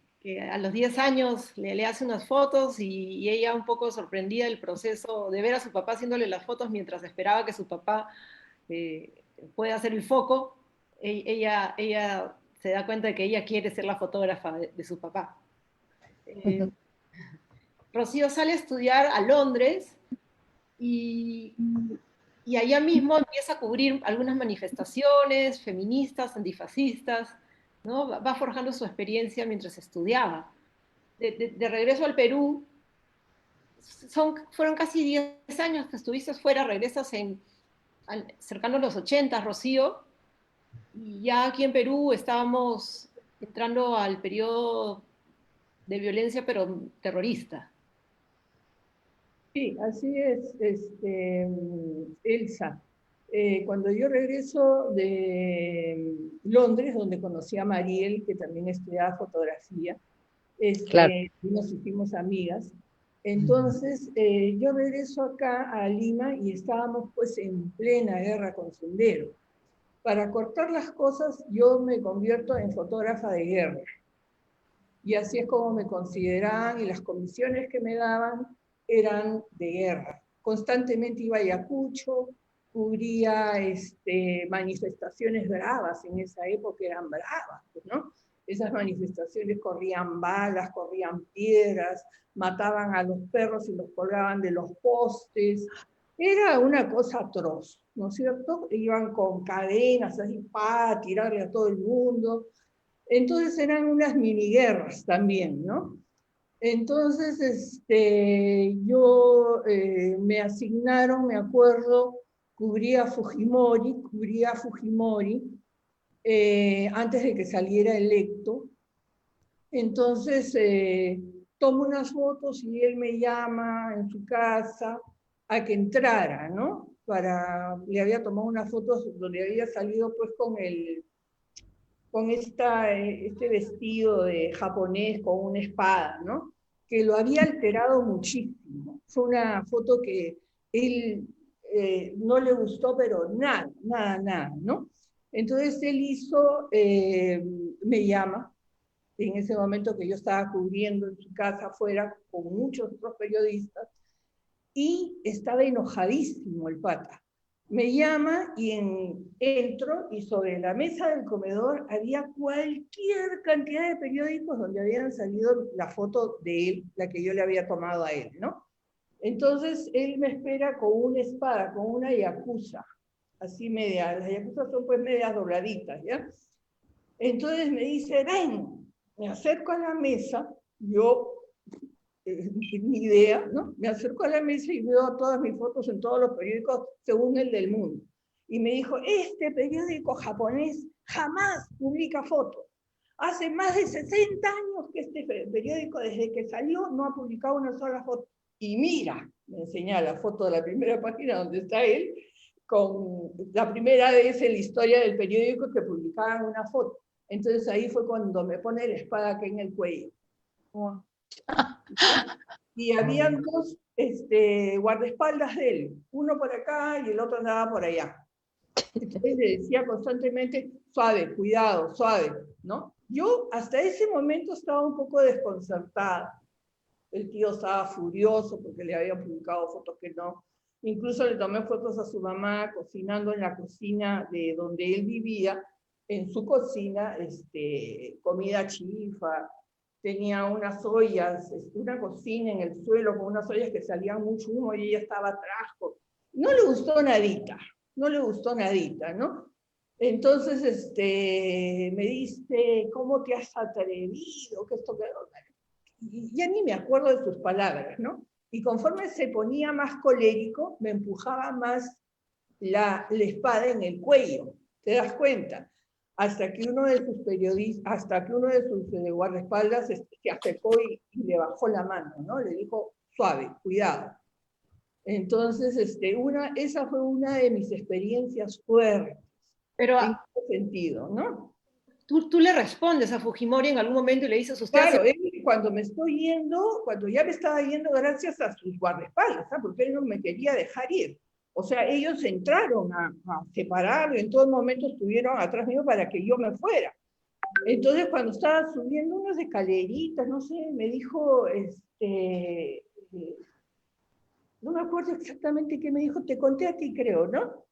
a los 10 años le hace unas fotos y ella un poco sorprendida del proceso de ver a su papá haciéndole las fotos mientras esperaba que su papá pueda hacer el foco. Ella se da cuenta de que ella quiere ser la fotógrafa de su papá. Eh, Rocío sale a estudiar a Londres y, y allá mismo empieza a cubrir algunas manifestaciones feministas, antifascistas, ¿no? Va forjando su experiencia mientras estudiaba. De regreso al Perú, fueron casi 10 años que estuviste fuera, regresas cercano a los 80, Rocío, y ya aquí en Perú estábamos entrando al periodo de violencia, pero terrorista. Sí, así es, Elsa. Cuando yo regreso de Londres, donde conocí a Mariel, que también estudiaba fotografía, Claro. y nos hicimos amigas. Entonces, yo regreso acá a Lima y estábamos pues en plena guerra con Sendero. Para cortar las cosas, yo me convierto en fotógrafa de guerra. Y así es como me consideraban, y las comisiones que me daban eran de guerra. Constantemente iba a Ayacucho, cubría manifestaciones bravas, en esa época eran bravas, ¿no? Esas manifestaciones corrían balas, corrían piedras, mataban a los perros y los colgaban de los postes. Era una cosa atroz, ¿no es cierto? Iban con cadenas así para tirarle a todo el mundo. Entonces eran unas mini guerras también, ¿no? Entonces, me asignaron, me acuerdo, cubría Fujimori antes de que saliera electo. Entonces, tomo unas fotos y él me llama en su casa a que entrara, ¿no? Le había tomado unas fotos donde había salido pues con este vestido de japonés con una espada, ¿no? Que lo había alterado muchísimo. Fue una foto que él no le gustó, pero nada, ¿no? Entonces él me llama, en ese momento que yo estaba cubriendo en su casa afuera con muchos otros periodistas, y estaba enojadísimo el pata. Me llama y entro, y sobre la mesa del comedor había cualquier cantidad de periódicos donde habían salido la foto de él, la que yo le había tomado a él, ¿no? Entonces él me espera con una espada, con una yakuza, así media, las yakuzas son pues medias dobladitas, ¿ya? Entonces me dice, ven, me acerco a la mesa, yo ni idea, ¿no? Me acerco a la mesa y veo todas mis fotos en todos los periódicos según el del mundo. Y me dijo, este periódico japonés jamás publica fotos. Hace más de 60 años que este periódico, desde que salió, no ha publicado una sola foto. Y mira, me enseña la foto de la primera página donde está él, con la primera vez en la historia del periódico que publicaban una foto. Entonces ahí fue cuando me pone la espada aquí en el cuello. Y habían dos guardaespaldas de él, uno por acá y el otro andaba por allá. Entonces le decía constantemente, suave, cuidado, suave, ¿no? Yo hasta ese momento estaba un poco desconcertada. El tío estaba furioso porque le habían publicado fotos que no. Incluso le tomé fotos a su mamá cocinando en la cocina de donde él vivía, en su cocina, comida chifa. Tenía unas ollas, una cocina en el suelo con unas ollas que salían mucho humo y ella estaba atrás. No le gustó nadita, ¿no? Entonces me dice, ¿cómo te has atrevido? Que esto, que... Y ya ni me acuerdo de sus palabras, ¿no? Y conforme se ponía más colérico, me empujaba más la espada en el cuello, ¿te das cuenta? Hasta que uno de sus guardaespaldas se acercó y le bajó la mano, ¿no? Le dijo, suave, cuidado. Entonces, esa fue una de mis experiencias fuertes. Pero en ese sentido, ¿no? tú le respondes a Fujimori en algún momento y le dices, usted Claro, él, cuando ya me estaba yendo gracias a sus guardaespaldas, ¿sabes? Porque él no me quería dejar ir. O sea, ellos entraron a separarlo, en todo momento estuvieron atrás mío para que yo me fuera. Entonces, cuando estaba subiendo unas escaleritas, no sé, me dijo, no me acuerdo exactamente qué me dijo, te conté a ti, creo, ¿no?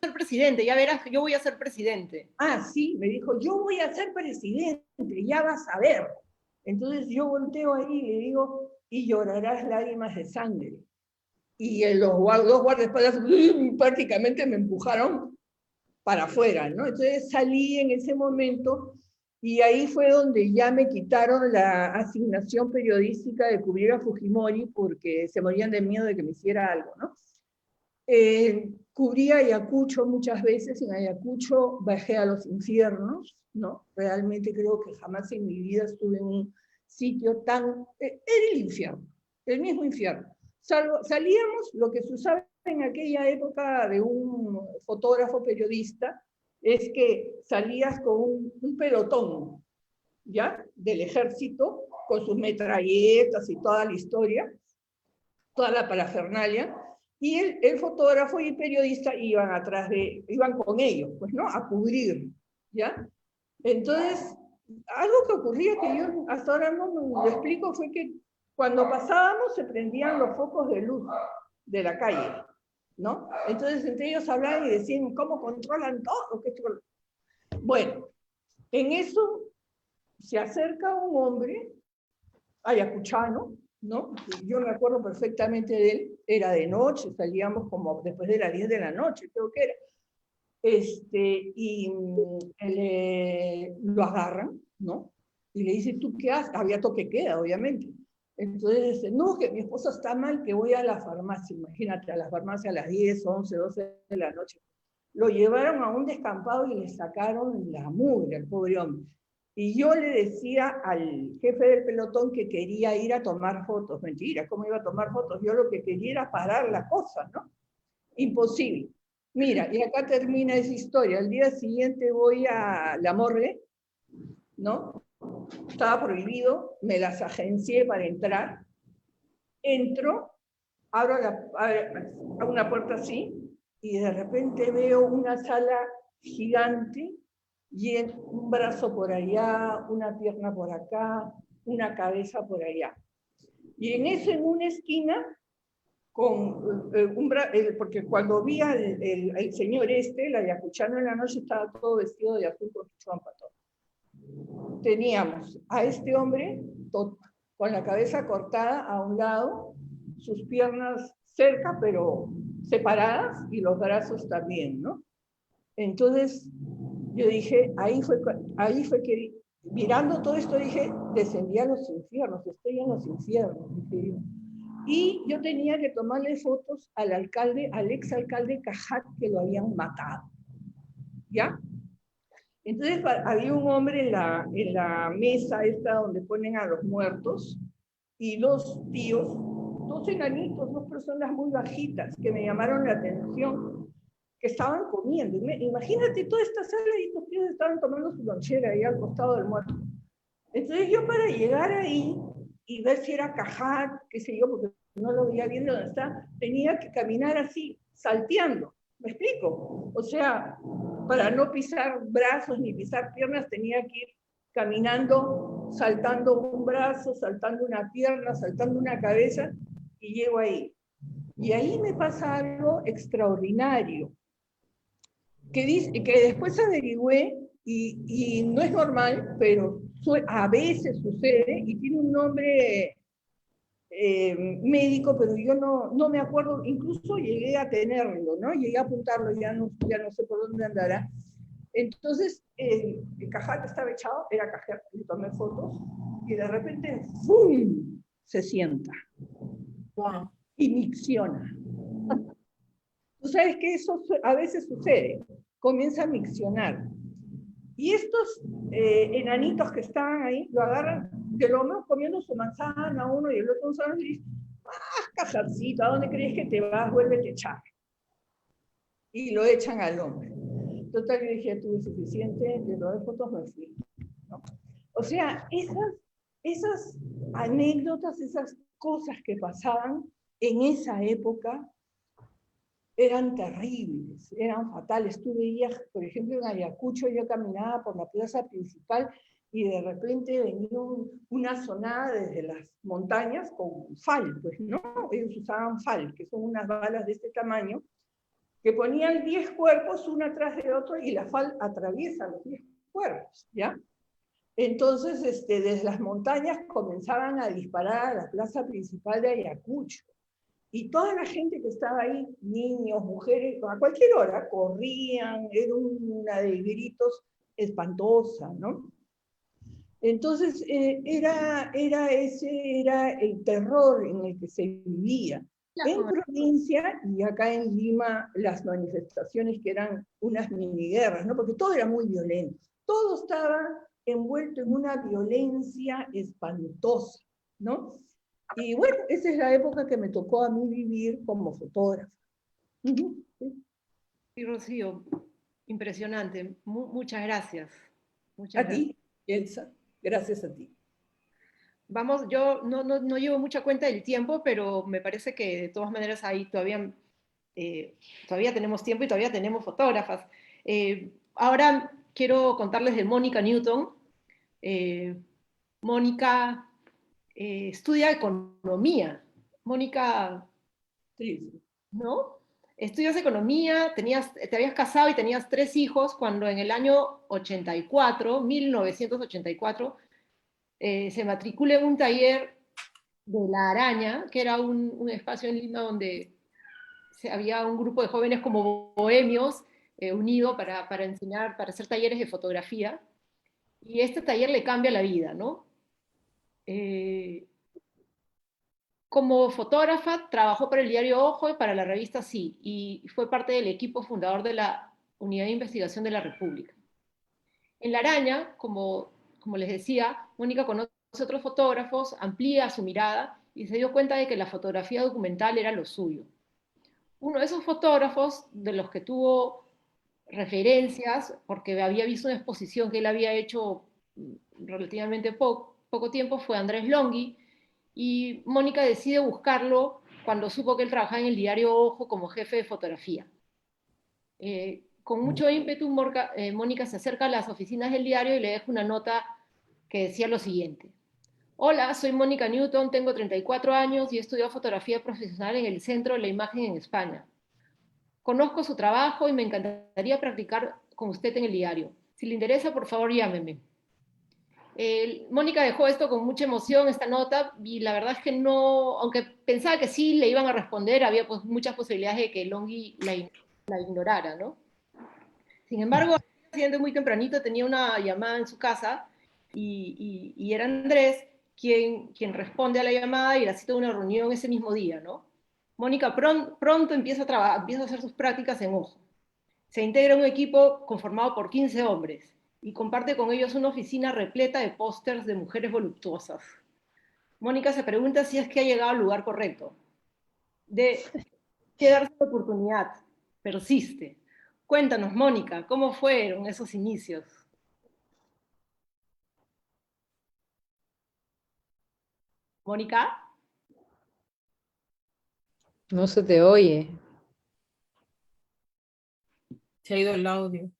ser presidente, ya verás, yo voy a ser presidente. Ah, sí, me dijo, yo voy a ser presidente, ya vas a ver. Entonces yo volteo ahí y le digo, y llorarás lágrimas de sangre. Y los dos guardaespaldas prácticamente me empujaron para afuera, ¿no? Entonces salí en ese momento y ahí fue donde ya me quitaron la asignación periodística de cubrir a Fujimori porque se morían de miedo de que me hiciera algo, ¿no? Cubrí Ayacucho muchas veces, en Ayacucho bajé a los infiernos, ¿no? Realmente creo que jamás en mi vida estuve en un sitio tan... Era el infierno, el mismo infierno. Salíamos, lo que se usaba en aquella época de un fotógrafo periodista, es que salías con un pelotón, ¿ya? Del ejército, con sus metralletas y toda la historia, toda la parafernalia, y el fotógrafo y el periodista iban con ellos, pues, ¿no? A cubrir, ¿ya? Entonces, algo que ocurría que yo hasta ahora no me lo explico fue que cuando pasábamos se prendían los focos de luz de la calle, ¿no? Entonces entre ellos hablaban y decían, ¿cómo controlan todo? Bueno, en eso se acerca un hombre ayacuchano, ¿no? Yo me acuerdo perfectamente de él, era de noche, salíamos como después de las 10 de la noche, creo que era. Lo agarran, ¿no? Y le dice, ¿tú qué haces? Había toque queda, obviamente. Entonces dice, no, que mi esposa está mal, que voy a la farmacia. Imagínate, a la farmacia a las 10, 11, 12 de la noche. Lo llevaron a un descampado y le sacaron la mugre al pobre hombre. Y yo le decía al jefe del pelotón que quería ir a tomar fotos. Mentira, ¿cómo iba a tomar fotos? Yo lo que quería era parar la cosa, ¿no? Imposible. Mira, y acá termina esa historia. Al día siguiente voy a la morgue, ¿no? Estaba prohibido, me las agencié para entrar. Entro, abro una puerta así, y de repente veo una sala gigante, y un brazo por allá, una pierna por acá, una cabeza por allá. Y en eso, en una esquina, porque cuando vi al señor el ayacuchano en la noche, estaba todo vestido de azul con su champatón. Teníamos a este hombre con la cabeza cortada a un lado, sus piernas cerca pero separadas y los brazos también, ¿no? Entonces yo dije, ahí fue que mirando todo esto dije, descendí a los infiernos, estoy en los infiernos, dije yo. Y yo tenía que tomarle fotos al exalcalde Cajat, que lo habían matado, ¿ya? Entonces había un hombre en la mesa esta donde ponen a los muertos, y dos tíos, dos enanitos, dos personas muy bajitas, que me llamaron la atención, que estaban comiendo. Imagínate toda esta sala y estos tíos estaban tomando su lonchera ahí al costado del muerto. Entonces yo, para llegar ahí y ver si era Cajat, qué sé yo, porque no lo veía bien de dónde está, tenía que caminar así, salteando. ¿Me explico? O sea, para no pisar brazos ni pisar piernas, tenía que ir caminando, saltando un brazo, saltando una pierna, saltando una cabeza, y llego ahí. Y ahí me pasa algo extraordinario, que después averigüé, y no es normal, pero a veces sucede, y tiene un nombre médico, pero yo no me acuerdo, incluso llegué a tenerlo, ¿no? Llegué a apuntarlo, ya no sé por dónde andará. Entonces, el Cajat estaba echado, era Cajat, le tomé fotos, y de repente, ¡fum!, se sienta. Wow. Y micciona. Tú sabes que eso a veces sucede, comienza a miccionar. Y estos enanitos que estaban ahí, lo agarran de lo menos comiendo su manzana, uno y el otro, y dicen, Cajatcito, ¿a dónde crees que te vas? Vuélvete a echar. Y lo echan al hombre. Total, yo dije, tuve suficiente, de lo de fotos me fui, ¿no? O sea, esas anécdotas, esas cosas que pasaban en esa época eran terribles, eran fatales. Tú veías, por ejemplo, en Ayacucho, yo caminaba por la plaza principal y de repente venía una sonada desde las montañas con FAL, pues, ¿no? Ellos usaban FAL, que son unas balas de este tamaño, que ponían 10 cuerpos uno atrás de otro, y la FAL atraviesa los 10 cuerpos, ¿ya? Entonces, desde las montañas comenzaban a disparar a la plaza principal de Ayacucho. Y toda la gente que estaba ahí, niños, mujeres, a cualquier hora, corrían, era una de gritos espantosa, ¿no? Entonces, era el terror en el que se vivía. En provincia y acá en Lima, las manifestaciones que eran unas miniguerras, ¿no? Porque todo era muy violento. Todo estaba envuelto en una violencia espantosa, ¿no? Y bueno, esa es la época que me tocó a mí vivir como fotógrafa. Sí, Rocío, impresionante. Muchas gracias. A ti, Elsa, gracias a ti. Vamos, yo no llevo mucha cuenta del tiempo, pero me parece que de todas maneras ahí todavía tenemos tiempo y todavía tenemos fotógrafas. Ahora quiero contarles de Mónica Newton. Mónica estudia economía. Mónica, Sí, sí. ¿no? Estudias economía, te habías casado y tenías 3 hijos cuando en el año 84, 1984, se matricula en un taller de La Araña, que era un espacio en Lima donde había un grupo de jóvenes como bohemios unido para enseñar, para hacer talleres de fotografía. Y este taller le cambia la vida, ¿no? Como fotógrafa, trabajó para el diario Ojo y para la revista Sí, y fue parte del equipo fundador de la Unidad de Investigación de la República. En La Araña, como les decía, Mónica conoce a otros fotógrafos, amplía su mirada y se dio cuenta de que la fotografía documental era lo suyo. Uno de esos fotógrafos de los que tuvo referencias, porque había visto una exposición que él había hecho relativamente poco tiempo, fue Andrés Longhi, y Mónica decide buscarlo cuando supo que él trabajaba en el diario Ojo como jefe de fotografía. Con mucho ímpetu, Mónica se acerca a las oficinas del diario y le deja una nota que decía lo siguiente. Hola, soy Mónica Newton, tengo 34 años y he estudiado fotografía profesional en el Centro de la Imagen en España. Conozco su trabajo y me encantaría practicar con usted en el diario. Si le interesa, por favor, llámeme. Mónica dejó esto con mucha emoción, esta nota, y la verdad es que no, aunque pensaba que sí le iban a responder, había pues muchas posibilidades de que Longhi la ignorara, ¿no? Sin embargo, al día siguiente muy tempranito tenía una llamada en su casa y era Andrés quien responde a la llamada y la cita de una reunión ese mismo día, ¿no? Mónica pronto empieza a hacer sus prácticas en Ojo. Se integra un equipo conformado por 15 hombres y comparte con ellos una oficina repleta de pósters de mujeres voluptuosas. Mónica se pregunta si es que ha llegado al lugar correcto. De quedarse la oportunidad, persiste. Cuéntanos, Mónica, ¿cómo fueron esos inicios? Mónica, No se te oye. Se ha ido el audio.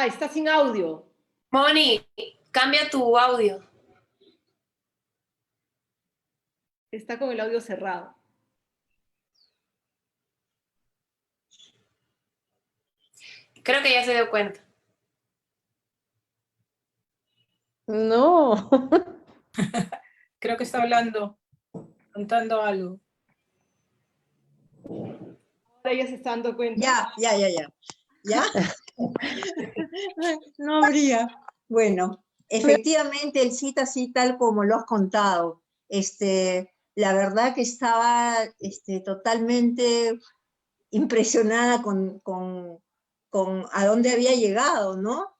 está sin audio. Moni, cambia tu audio. Está con el audio cerrado. Creo que ya se dio cuenta. No. Creo que está hablando, contando algo. Ahora ya se está dando cuenta. Ya. ¿Ya? No habría. Bueno, efectivamente el cita así tal como lo has contado. La verdad que estaba totalmente impresionada con a dónde había llegado, ¿no?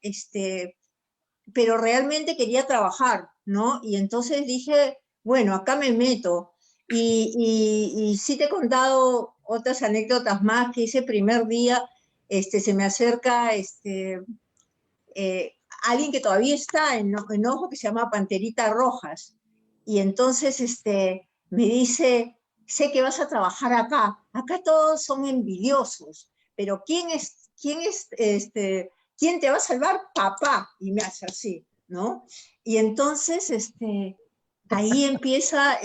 Pero realmente quería trabajar, ¿no? Y entonces dije, bueno, acá me meto. Y sí te he contado otras anécdotas más, que ese primer día se me acerca alguien que todavía está en Ojo, que se llama Panterita Rojas. Y entonces me dice, sé que vas a trabajar acá. Acá todos son envidiosos, pero ¿quién te va a salvar? Papá. Y me hace así, ¿no? Y entonces ahí empieza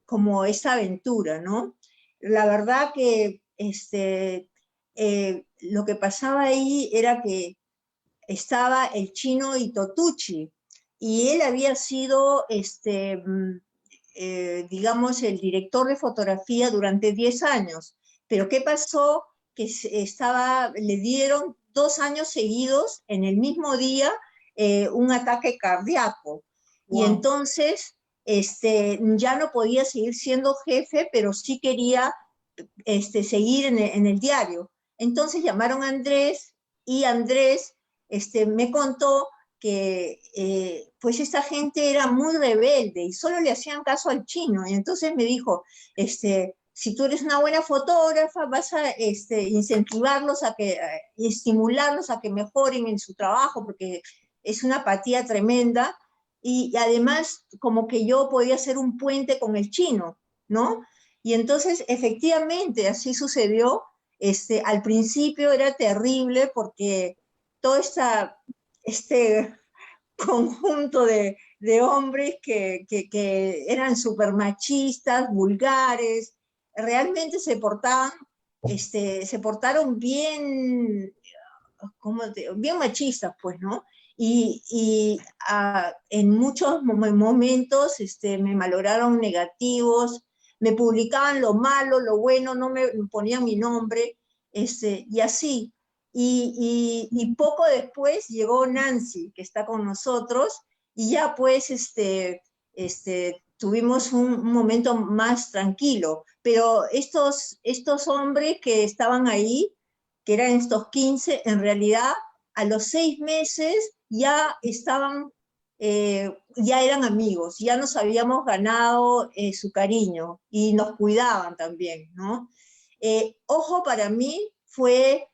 como esta aventura, ¿no? La verdad que lo que pasaba ahí era que estaba el chino Itotuchi, y él había sido, digamos, el director de fotografía durante 10 años. Pero ¿qué pasó? Que le dieron 2 años seguidos, en el mismo día, un ataque cardíaco. Wow. Y entonces ya no podía seguir siendo jefe, pero sí quería seguir en el diario. Entonces llamaron a Andrés, y Andrés me contó que pues esta gente era muy rebelde y solo le hacían caso al chino. Y entonces me dijo, si tú eres una buena fotógrafa, vas a incentivarlos y estimularlos a que mejoren en su trabajo, porque es una apatía tremenda, y además como que yo podía ser un puente con el chino, ¿no? Y entonces efectivamente así sucedió. Al principio era terrible porque todo este conjunto de hombres que eran súper machistas, vulgares, realmente se portaron bien, bien machistas, pues, ¿no? En muchos momentos me valoraron negativos, me publicaban lo malo, lo bueno, no me ponían mi nombre, y así. Y poco después llegó Nancy, que está con nosotros, y ya pues tuvimos un momento más tranquilo. Pero estos hombres que estaban ahí, que eran estos 15, en realidad a los 6 meses ya estaban, ya eran amigos, ya nos habíamos ganado su cariño y nos cuidaban también, ¿no? Ojo, para mí fue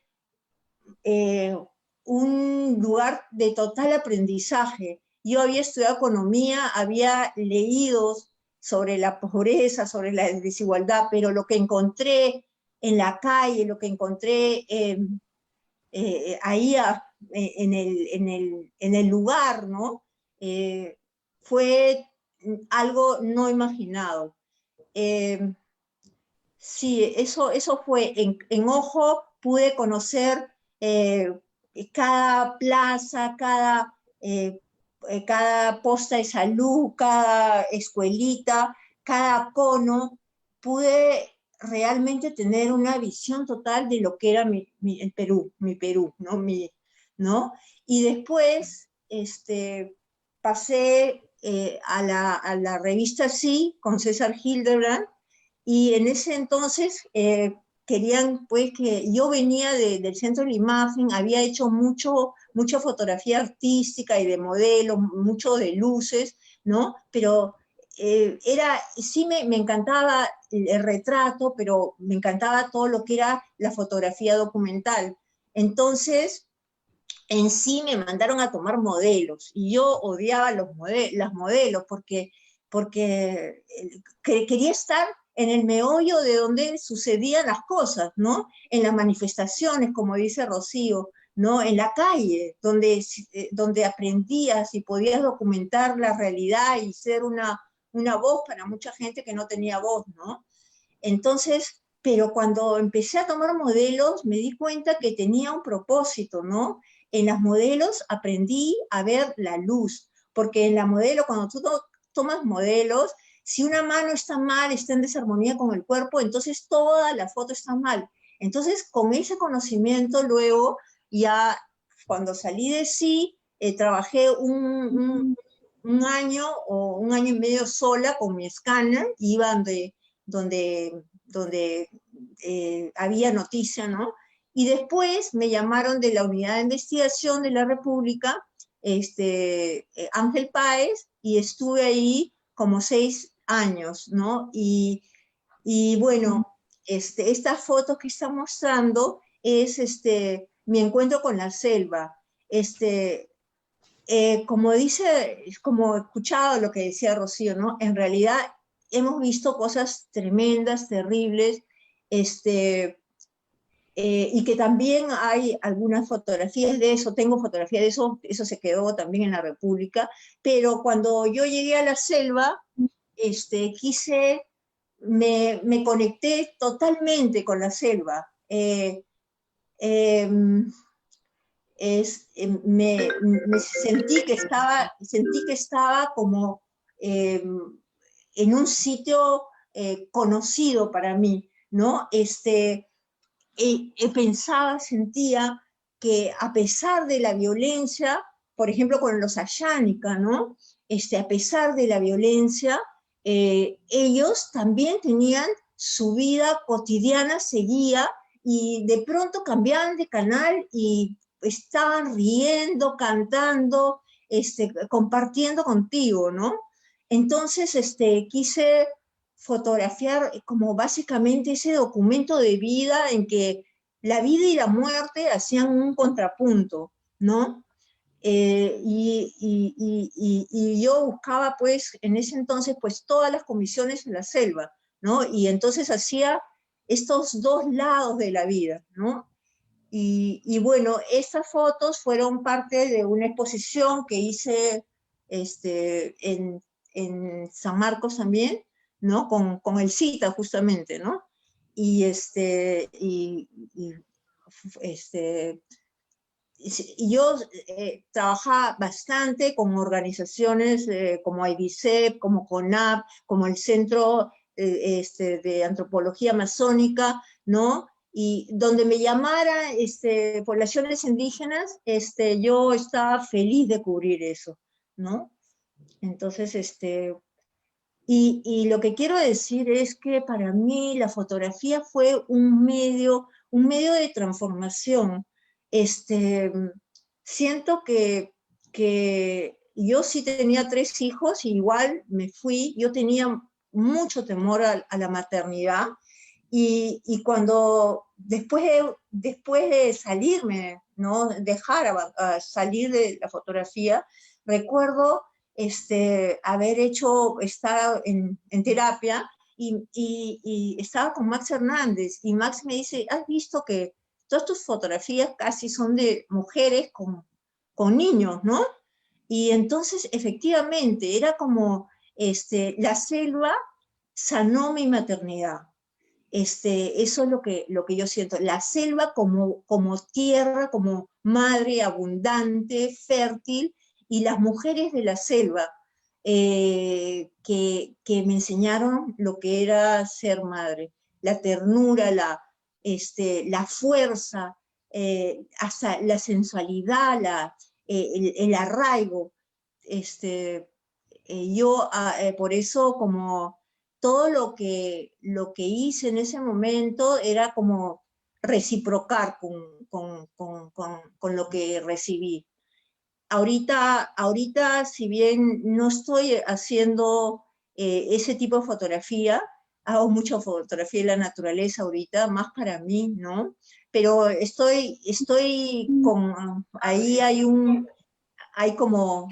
un lugar de total aprendizaje. Yo había estudiado economía, había leído sobre la pobreza, sobre la desigualdad, pero lo que encontré en la calle, lo que encontré ahí en el lugar, ¿no? Fue algo no imaginado. Sí, eso fue. En Ojo pude conocer cada plaza, cada posta de salud, cada escuelita, cada cono. Pude realmente tener una visión total de lo que era el Perú, mi Perú, ¿no? ¿no? Y después pasé a la revista Sí, con César Hildebrand, y en ese entonces querían pues que yo venía del Centro de la Imagen, había hecho mucha fotografía artística y de modelo, mucho de luces, ¿no? Pero sí me encantaba el retrato, pero me encantaba todo lo que era la fotografía documental. Entonces, en Sí me mandaron a tomar modelos, y yo odiaba las modelos porque quería estar en el meollo de donde sucedían las cosas, ¿no? En las manifestaciones, como dice Rocío, ¿no? En la calle, donde aprendías y podías documentar la realidad y ser una voz para mucha gente que no tenía voz, ¿no? Entonces, pero cuando empecé a tomar modelos, me di cuenta que tenía un propósito, ¿no? En las modelos aprendí a ver la luz, porque en la modelo, cuando tú tomas modelos, si una mano está mal, está en desarmonía con el cuerpo, entonces toda la foto está mal. Entonces, con ese conocimiento, luego, ya cuando salí de Sí, trabajé un año o un año y medio sola con mi escáner, iba donde había noticia, ¿no? Y después me llamaron de la Unidad de Investigación de la República, Ángel Páez, y estuve ahí como 6 años, ¿no? Y bueno, estas fotos que está mostrando es mi encuentro con la selva. Como como he escuchado lo que decía Rocío, ¿no? En realidad hemos visto cosas tremendas, terribles, y que también hay algunas fotografías de eso, tengo fotografías de eso se quedó también en la República, pero cuando yo llegué a la selva, me conecté totalmente con la selva. Me sentí que estaba como en un sitio conocido para mí, ¿no? Pensaba, sentía que a pesar de la violencia, por ejemplo con los Ayánica, ¿no? A pesar de la violencia, ellos también tenían su vida cotidiana, seguía, y de pronto cambiaban de canal y estaban riendo, cantando, compartiendo contigo, ¿no? Entonces, quise fotografiar como básicamente ese documento de vida en que la vida y la muerte hacían un contrapunto, ¿no? y yo buscaba, pues, en ese entonces, pues, todas las comisiones en la selva, ¿no? Y entonces hacía estos dos lados de la vida, ¿no? Y bueno, estas fotos fueron parte de una exposición que hice en San Marcos también, ¿no? Con el CITA justamente, ¿no? Y yo trabajaba bastante con organizaciones como IBICEP, como CONAP, como el Centro de Antropología Amazónica, ¿no? Y donde me llamara poblaciones indígenas, yo estaba feliz de cubrir eso, ¿no? Entonces, y lo que quiero decir es que para mí la fotografía fue un medio de transformación. Siento que yo sí tenía 3 hijos, y igual me fui, yo tenía mucho temor a la maternidad, y cuando después de salirme, ¿no? Dejar a salir de la fotografía, recuerdo haber estado en terapia, y estaba con Max Hernández, y Max me dice, ¿has visto que todas tus fotografías casi son de mujeres con niños, ¿no? Y entonces, efectivamente, era como la selva sanó mi maternidad. Eso es lo que yo siento. La selva como tierra, como madre abundante, fértil, y las mujeres de la selva que me enseñaron lo que era ser madre. La ternura, la fuerza, hasta la sensualidad, el arraigo. Yo por eso como todo lo que hice en ese momento era como reciprocar con lo que recibí. Ahorita, si bien no estoy haciendo ese tipo de fotografía, hago mucha fotografía de la naturaleza ahorita, más para mí, ¿no? Pero estoy ahí hay como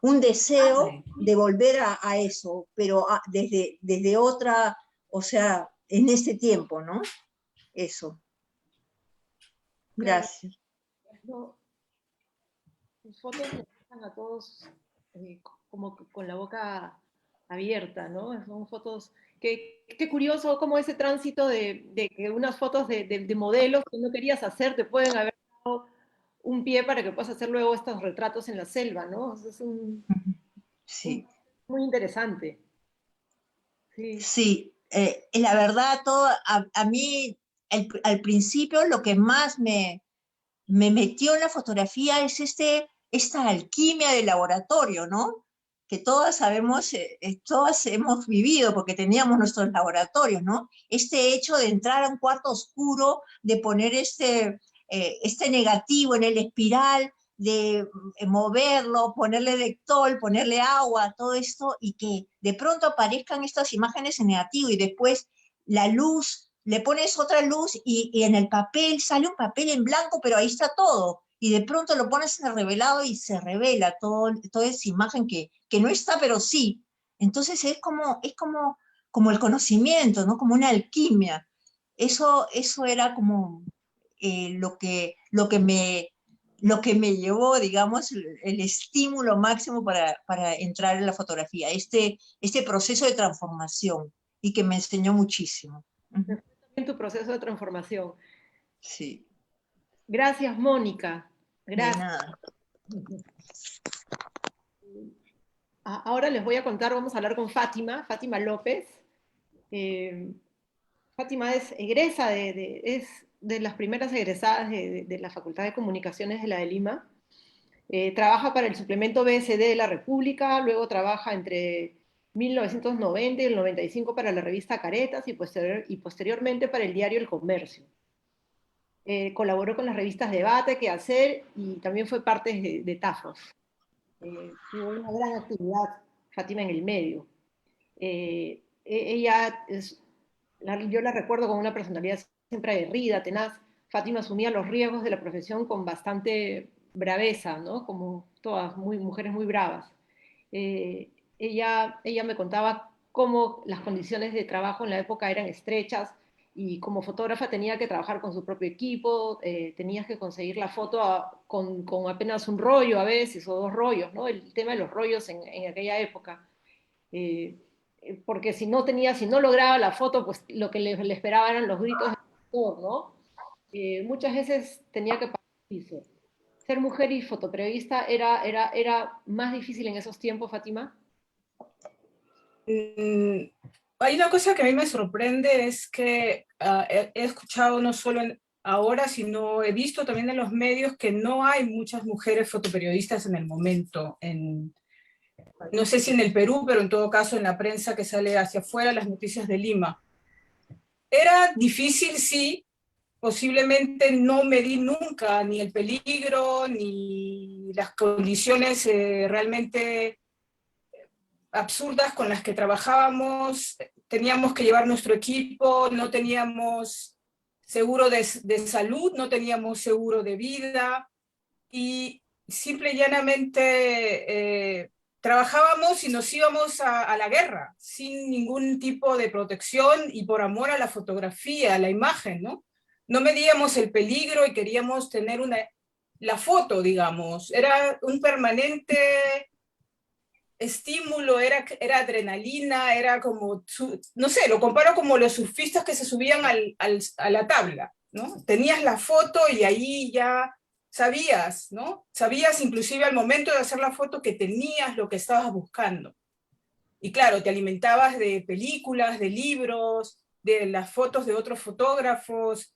un deseo de volver a eso, pero desde otra, o sea, en este tiempo, ¿no? Eso. Gracias. No, sus fotos nos dejan a todos como con la boca abierta, ¿no? Son fotos, qué curioso cómo ese tránsito de que unas fotos de modelos que no querías hacer te pueden haber dado un pie para que puedas hacer luego estos retratos en la selva, ¿no? Es Sí. Muy interesante. Sí. Sí, la verdad, a mí al principio lo que más me metió en la fotografía es esta alquimia de laboratorio, ¿no? Que todas sabemos, todas hemos vivido porque teníamos nuestros laboratorios, ¿no? Este hecho de entrar a un cuarto oscuro, de poner este negativo en el espiral, de moverlo, ponerle Dectol, ponerle agua, todo esto, y que de pronto aparezcan estas imágenes en negativo, y después la luz, le pones otra luz, y en el papel sale un papel en blanco, pero ahí está todo, y de pronto lo pones en el revelado y se revela toda esa imagen que no está, pero sí. Entonces es como el conocimiento, ¿no? Como una alquimia. Eso era como lo que me llevó, digamos, el estímulo máximo para entrar en la fotografía, este proceso de transformación, y que me enseñó muchísimo. En tu proceso de transformación. Sí. Gracias, Mónica. Gracias. De nada. Ahora les voy a contar, vamos a hablar con Fátima López. Fátima es egresa es de las primeras egresadas de la Facultad de Comunicaciones de la de Lima. Trabaja para el suplemento BSD de la República, luego trabaja entre 1990 y el 95 para la revista Caretas y posteriormente para el diario El Comercio. Colaboró con las revistas Debate, Qué Hacer, y también fue parte de Tafos. Tuvo una gran actividad Fátima en el medio. Ella yo la recuerdo con una personalidad siempre aguerrida, tenaz. Fátima asumía los riesgos de la profesión con bastante braveza, ¿no? Como todas, mujeres muy bravas. Ella me contaba cómo las condiciones de trabajo en la época eran estrechas, y como fotógrafa tenía que trabajar con su propio equipo, tenías que conseguir la foto con apenas un rollo a veces, o 2 rollos, ¿no? El tema de los rollos en aquella época. Porque si no lograba la foto, pues lo que le esperaba eran los gritos del autor, ¿no? Muchas veces tenía que pagar el piso. Ser mujer y fotoperiodista era más difícil en esos tiempos, Fátima. Hay una cosa que a mí me sorprende, es que he escuchado no solo ahora, sino he visto también en los medios que no hay muchas mujeres fotoperiodistas en el momento. No sé si en el Perú, pero en todo caso en la prensa que sale hacia afuera, las noticias de Lima. Era difícil, sí. Posiblemente no medí nunca ni el peligro, ni las condiciones realmente absurdas con las que trabajábamos. Teníamos que llevar nuestro equipo, no teníamos seguro de salud, no teníamos seguro de vida, y simple y llanamente trabajábamos y nos íbamos a la guerra sin ningún tipo de protección y por amor a la fotografía, a la imagen, ¿no? No medíamos el peligro y queríamos tener la foto, digamos. Era un permanente estímulo, era adrenalina, era como, no sé, lo comparo como los surfistas que se subían a la tabla, ¿no? Tenías la foto y ahí ya sabías, ¿no? Sabías inclusive al momento de hacer la foto que tenías lo que estabas buscando. Y claro, te alimentabas de películas, de libros, de las fotos de otros fotógrafos.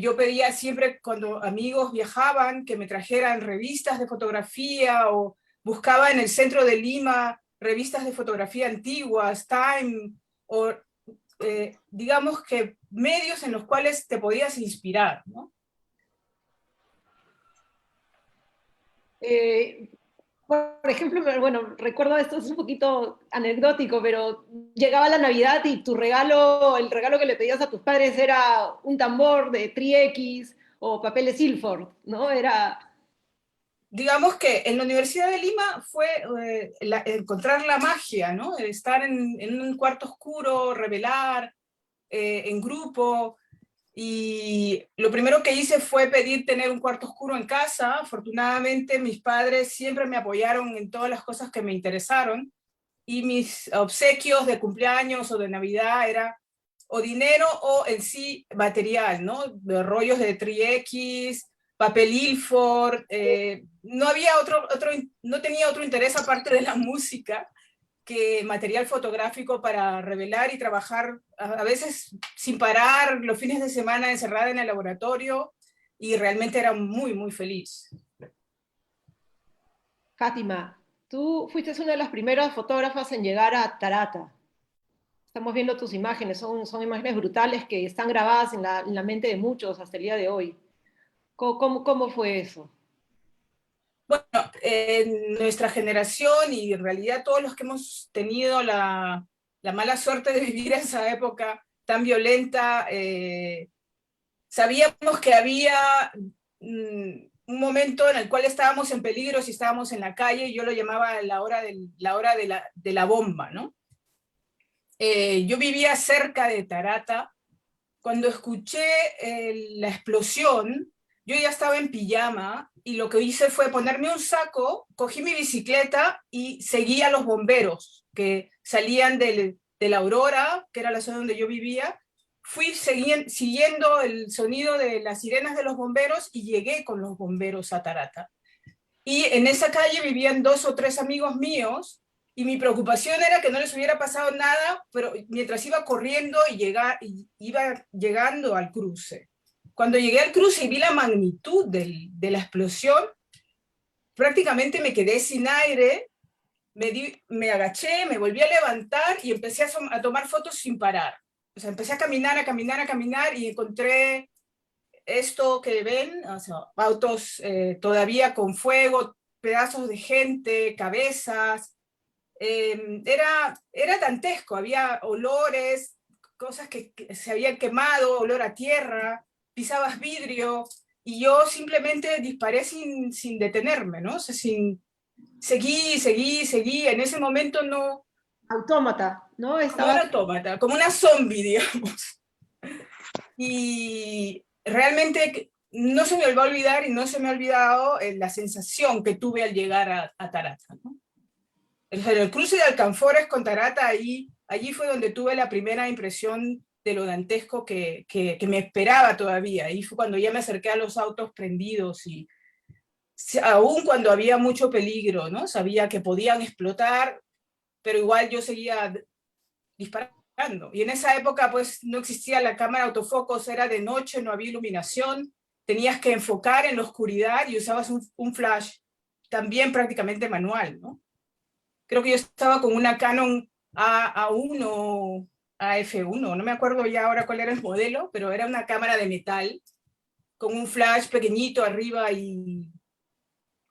Yo pedía siempre, cuando amigos viajaban, que me trajeran revistas de fotografía, o buscaba en el centro de Lima revistas de fotografía antiguas, Time, o digamos que medios en los cuales te podías inspirar, ¿no? Por ejemplo, bueno, recuerdo esto, es un poquito anecdótico, pero llegaba la Navidad y el regalo que le pedías a tus padres era un tambor de Tri-X o papeles Ilford, ¿no? Digamos que en la Universidad de Lima fue encontrar la magia, ¿no? Estar en un cuarto oscuro, revelar en grupo. Y lo primero que hice fue pedir tener un cuarto oscuro en casa. Afortunadamente mis padres siempre me apoyaron en todas las cosas que me interesaron, y mis obsequios de cumpleaños o de Navidad era o dinero o en sí material, ¿no? De rollos de Tri-X, papel Ilford. No había no tenía otro interés aparte de la música que material fotográfico para revelar y trabajar, a veces sin parar, los fines de semana encerrada en el laboratorio, y realmente era muy, muy feliz. Fátima, tú fuiste una de las primeras fotógrafas en llegar a Tarata. Estamos viendo tus imágenes, son imágenes brutales que están grabadas en la mente de muchos hasta el día de hoy. ¿Cómo fue eso? Bueno, en nuestra generación, y en realidad todos los que hemos tenido la mala suerte de vivir esa época tan violenta, sabíamos que había un momento en el cual estábamos en peligro si estábamos en la calle. Yo lo llamaba la hora de la bomba, ¿no? Yo vivía cerca de Tarata. Cuando escuché la explosión, yo ya estaba en pijama, y lo que hice fue ponerme un saco, cogí mi bicicleta y seguí a los bomberos que salían de la Aurora, que era la zona donde yo vivía. Fui siguiendo el sonido de las sirenas de los bomberos y llegué con los bomberos a Tarata. Y en esa calle vivían 2 o 3 amigos míos, y mi preocupación era que no les hubiera pasado nada, pero mientras iba corriendo iba llegando al cruce. Cuando llegué al cruce y vi la magnitud de la explosión, prácticamente me quedé sin aire, me agaché, me volví a levantar y empecé a tomar fotos sin parar. O sea, empecé a caminar, y encontré esto que ven, o sea, autos todavía con fuego, pedazos de gente, cabezas. Era dantesco, había olores, cosas que se habían quemado, olor a tierra, pisabas vidrio. y yo simplemente disparé sin detenerme, ¿no? O sea, seguí, en ese momento no... Autómata, ¿no? Como un autómata, como una zombie, digamos. Y realmente no se me va a olvidar y no se me ha olvidado la sensación que tuve al llegar a Tarata, ¿no? El cruce de Alcanfores con Tarata, allí fue donde tuve la primera impresión de lo dantesco que me esperaba todavía. Ahí fue cuando ya me acerqué a los autos prendidos y aún cuando había mucho peligro, ¿no? Sabía que podían explotar, pero igual yo seguía disparando. Y en esa época pues no existía la cámara autofocos, era de noche, no había iluminación, tenías que enfocar en la oscuridad y usabas un flash también prácticamente manual, ¿no? Creo que yo estaba con una Canon A1, AF1, no me acuerdo ya ahora cuál era el modelo, pero era una cámara de metal con un flash pequeñito arriba y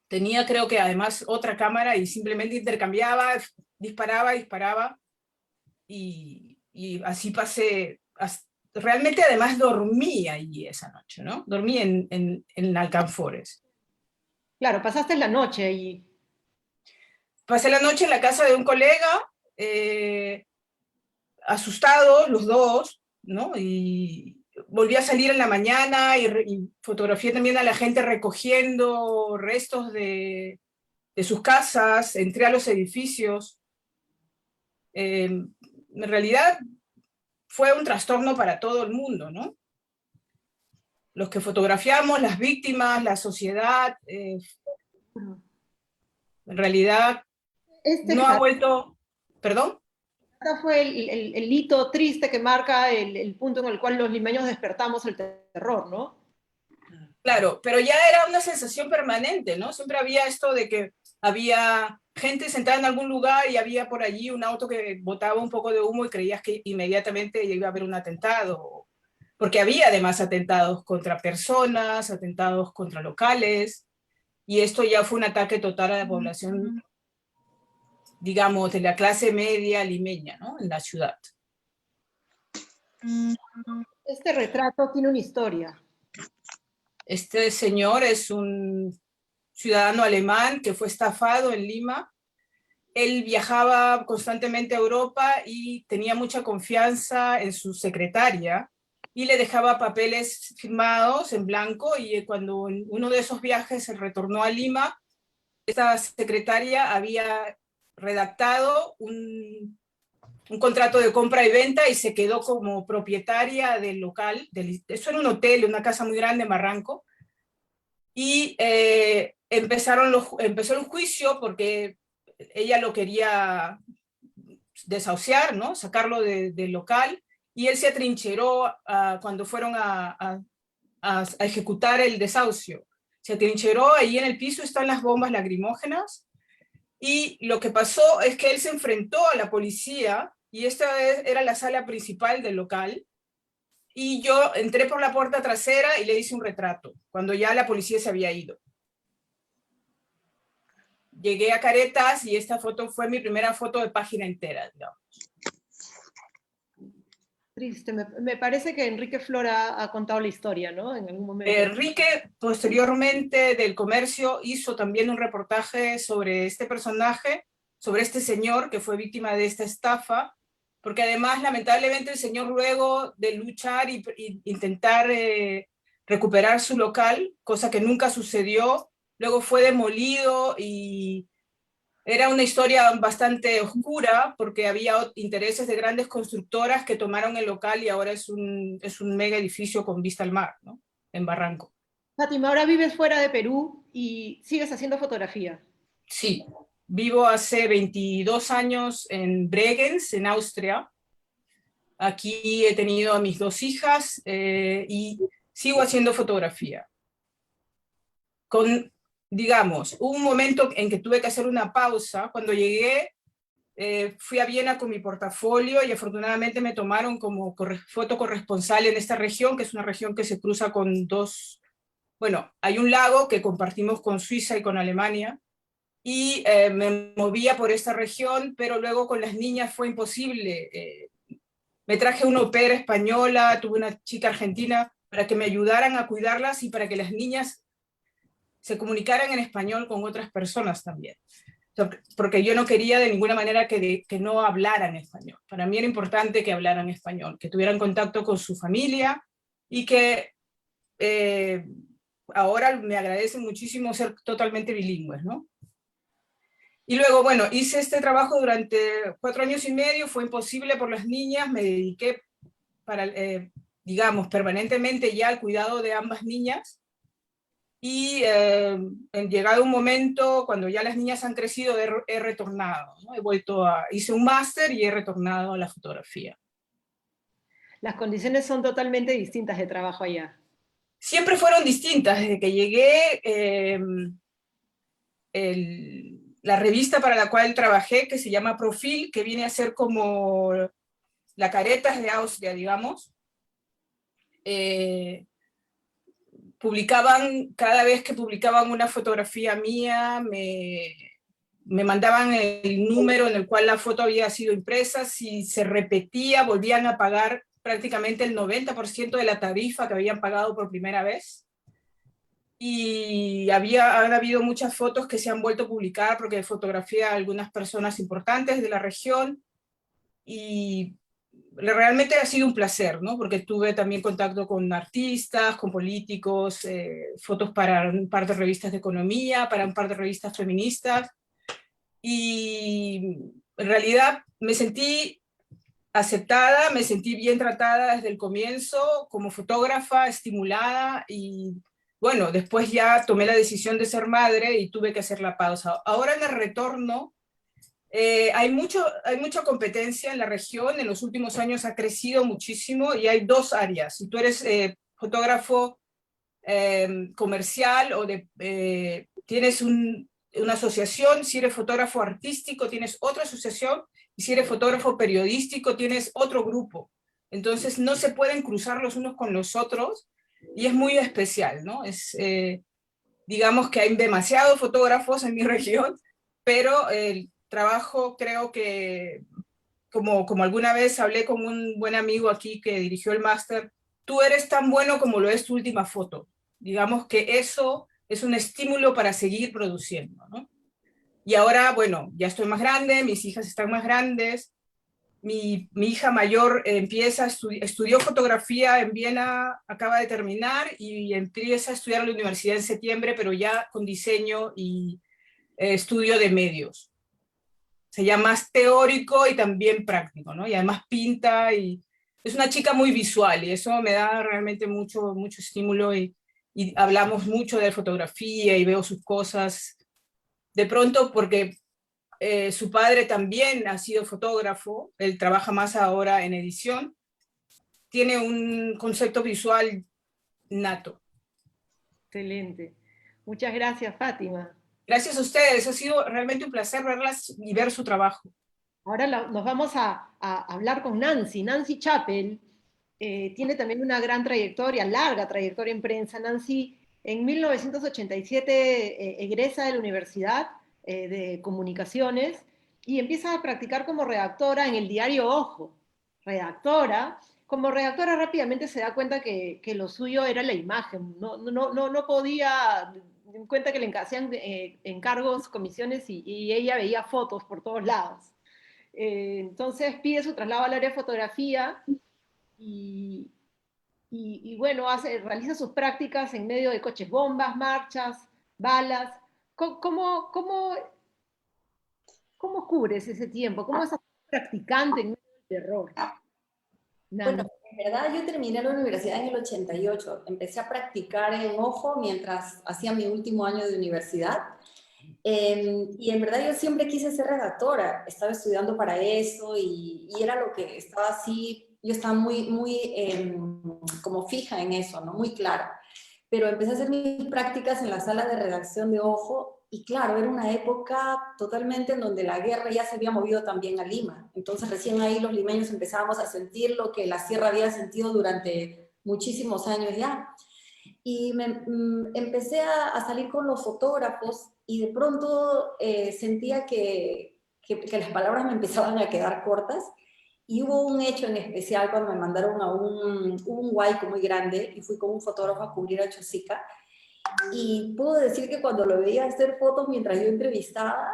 tenía creo que además otra cámara y simplemente intercambiaba, disparaba y así pasé. Realmente además dormí allí esa noche, ¿no? Dormí en Alcanfores. Claro, pasaste la noche y... Pasé la noche en la casa de un colega, asustados los dos, ¿no? Y volví a salir en la mañana y fotografié también a la gente recogiendo restos de sus casas, entré a los edificios. En realidad fue un trastorno para todo el mundo, ¿no? Los que fotografiamos, las víctimas, la sociedad, en realidad no ha vuelto... ¿Perdón? Este fue el hito triste que marca el punto en el cual los limeños despertamos el terror, ¿no? Claro, pero ya era una sensación permanente, ¿no? Siempre había esto de que había gente sentada en algún lugar y había por allí un auto que botaba un poco de humo y creías que inmediatamente iba a haber un atentado, porque había además atentados contra personas, atentados contra locales, y esto ya fue un ataque total a la población, digamos, de la clase media limeña, ¿no? En la ciudad. Este retrato tiene una historia. Este señor es un ciudadano alemán que fue estafado en Lima. Él viajaba constantemente a Europa y tenía mucha confianza en su secretaria y le dejaba papeles firmados en blanco, y cuando en uno de esos viajes se retornó a Lima, esta secretaria había redactado un contrato de compra y venta y se quedó como propietaria del local. Eso era un hotel, una casa muy grande en Barranco, y empezó el juicio porque ella lo quería desahuciar, ¿no? Sacarlo del local, y él se atrincheró cuando fueron a ejecutar el desahucio. Se atrincheró, ahí en el piso están las bombas lacrimógenas, y lo que pasó es que él se enfrentó a la policía, y esta era la sala principal del local, y yo entré por la puerta trasera y le hice un retrato, cuando ya la policía se había ido. Llegué a Caretas y esta foto fue mi primera foto de página entera, digamos. Triste, me parece que Enrique Flora ha contado la historia, ¿no? En algún momento. Enrique, posteriormente del Comercio, hizo también un reportaje sobre este personaje, sobre este señor que fue víctima de esta estafa, porque además, lamentablemente, el señor, luego de luchar y intentar recuperar su local, cosa que nunca sucedió, luego fue demolido, y era una historia bastante oscura porque había intereses de grandes constructoras que tomaron el local y ahora es un mega edificio con vista al mar, ¿no? En Barranco. Fátima, ahora vives fuera de Perú y sigues haciendo fotografía. Sí, vivo hace 22 años en Bregenz, en Austria. Aquí he tenido a mis 2 hijas y sigo haciendo fotografía. Digamos, hubo un momento en que tuve que hacer una pausa. Cuando llegué, fui a Viena con mi portafolio y afortunadamente me tomaron como fotocorresponsal en esta región, que es una región que se cruza con hay un lago que compartimos con Suiza y con Alemania, y me movía por esta región, pero luego con las niñas fue imposible. Me traje una au pair española, tuve una chica argentina, para que me ayudaran a cuidarlas y para que las niñas se comunicaran en español con otras personas también. Porque yo no quería de ninguna manera que no hablaran español. Para mí era importante que hablaran español, que tuvieran contacto con su familia y que ahora me agradecen muchísimo ser totalmente bilingües, ¿no? Y luego, bueno, hice este trabajo durante 4 años y medio, fue imposible por las niñas, me dediqué para, digamos, permanentemente ya al cuidado de ambas niñas, y en llegado un momento, cuando ya las niñas han crecido, he retornado, ¿no? Hice un máster y he retornado a la fotografía. Las condiciones son totalmente distintas de trabajo allá. Siempre fueron distintas, desde que llegué, la revista para la cual trabajé, que se llama Profil, que viene a ser como la Caretas de Austria, digamos, cada vez que publicaban una fotografía mía, me mandaban el número en el cual la foto había sido impresa. Si se repetía, volvían a pagar prácticamente el 90% de la tarifa que habían pagado por primera vez. Y han habido muchas fotos que se han vuelto a publicar porque fotografía a algunas personas importantes de la región, y realmente ha sido un placer, ¿no? Porque tuve también contacto con artistas, con políticos, fotos para un par de revistas de economía, para un par de revistas feministas, y en realidad me sentí aceptada, me sentí bien tratada desde el comienzo, como fotógrafa, estimulada, y bueno, después ya tomé la decisión de ser madre y tuve que hacer la pausa. Ahora en el retorno, hay mucha competencia en la región, en los últimos años ha crecido muchísimo y hay 2 áreas. Si tú eres fotógrafo comercial o tienes una asociación, si eres fotógrafo artístico tienes otra asociación, y si eres fotógrafo periodístico tienes otro grupo. Entonces no se pueden cruzar los unos con los otros, y es muy especial, ¿no? Digamos que hay demasiados fotógrafos en mi región, pero el trabajo, creo que, como alguna vez hablé con un buen amigo aquí que dirigió el máster, tú eres tan bueno como lo es tu última foto. Digamos que eso es un estímulo para seguir produciendo, ¿no? Y ahora, bueno, ya estoy más grande, mis hijas están más grandes. Mi hija mayor estudió fotografía en Viena, acaba de terminar, y empieza a estudiar en la universidad en septiembre, pero ya con diseño y estudio de medios. Sería más teórico y también práctico, ¿no? Y además pinta, y es una chica muy visual, y eso me da realmente mucho estímulo, y hablamos mucho de fotografía y veo sus cosas. De pronto, porque su padre también ha sido fotógrafo, él trabaja más ahora en edición, tiene un concepto visual nato. Excelente. Muchas gracias, Fátima. Gracias a ustedes, ha sido realmente un placer verlas y ver su trabajo. Ahora nos vamos a hablar con Nancy. Nancy Chappell tiene también una gran trayectoria, larga trayectoria en prensa. Nancy en 1987 egresa de la Universidad de Comunicaciones y empieza a practicar como redactora en el diario Ojo. Como redactora rápidamente se da cuenta que lo suyo era la imagen. No podía, en cuenta que le hacían encargos, comisiones, y ella veía fotos por todos lados. Entonces pide su traslado al área de fotografía y bueno, realiza sus prácticas en medio de coches bombas, marchas, balas. ¿Cómo cubres ese tiempo? ¿Cómo estás practicante en medio del terror? Bueno, en verdad yo terminé la universidad en el 88. Empecé a practicar en Ojo mientras hacía mi último año de universidad. Y en verdad yo siempre quise ser redactora. Estaba estudiando para eso y era lo que estaba así. Yo estaba muy como fija en eso, ¿no? Muy clara. Pero empecé a hacer mis prácticas en la sala de redacción de Ojo. Y claro, era una época totalmente en donde la guerra ya se había movido también a Lima. Entonces recién ahí los limeños empezábamos a sentir lo que la sierra había sentido durante muchísimos años ya. Y empecé a salir con los fotógrafos y de pronto sentía que las palabras me empezaban a quedar cortas Y hubo un hecho en especial cuando me mandaron a un huaico muy grande y fui con un fotógrafo a cubrir a Chosica. Y puedo decir que cuando lo veía hacer fotos mientras yo entrevistaba,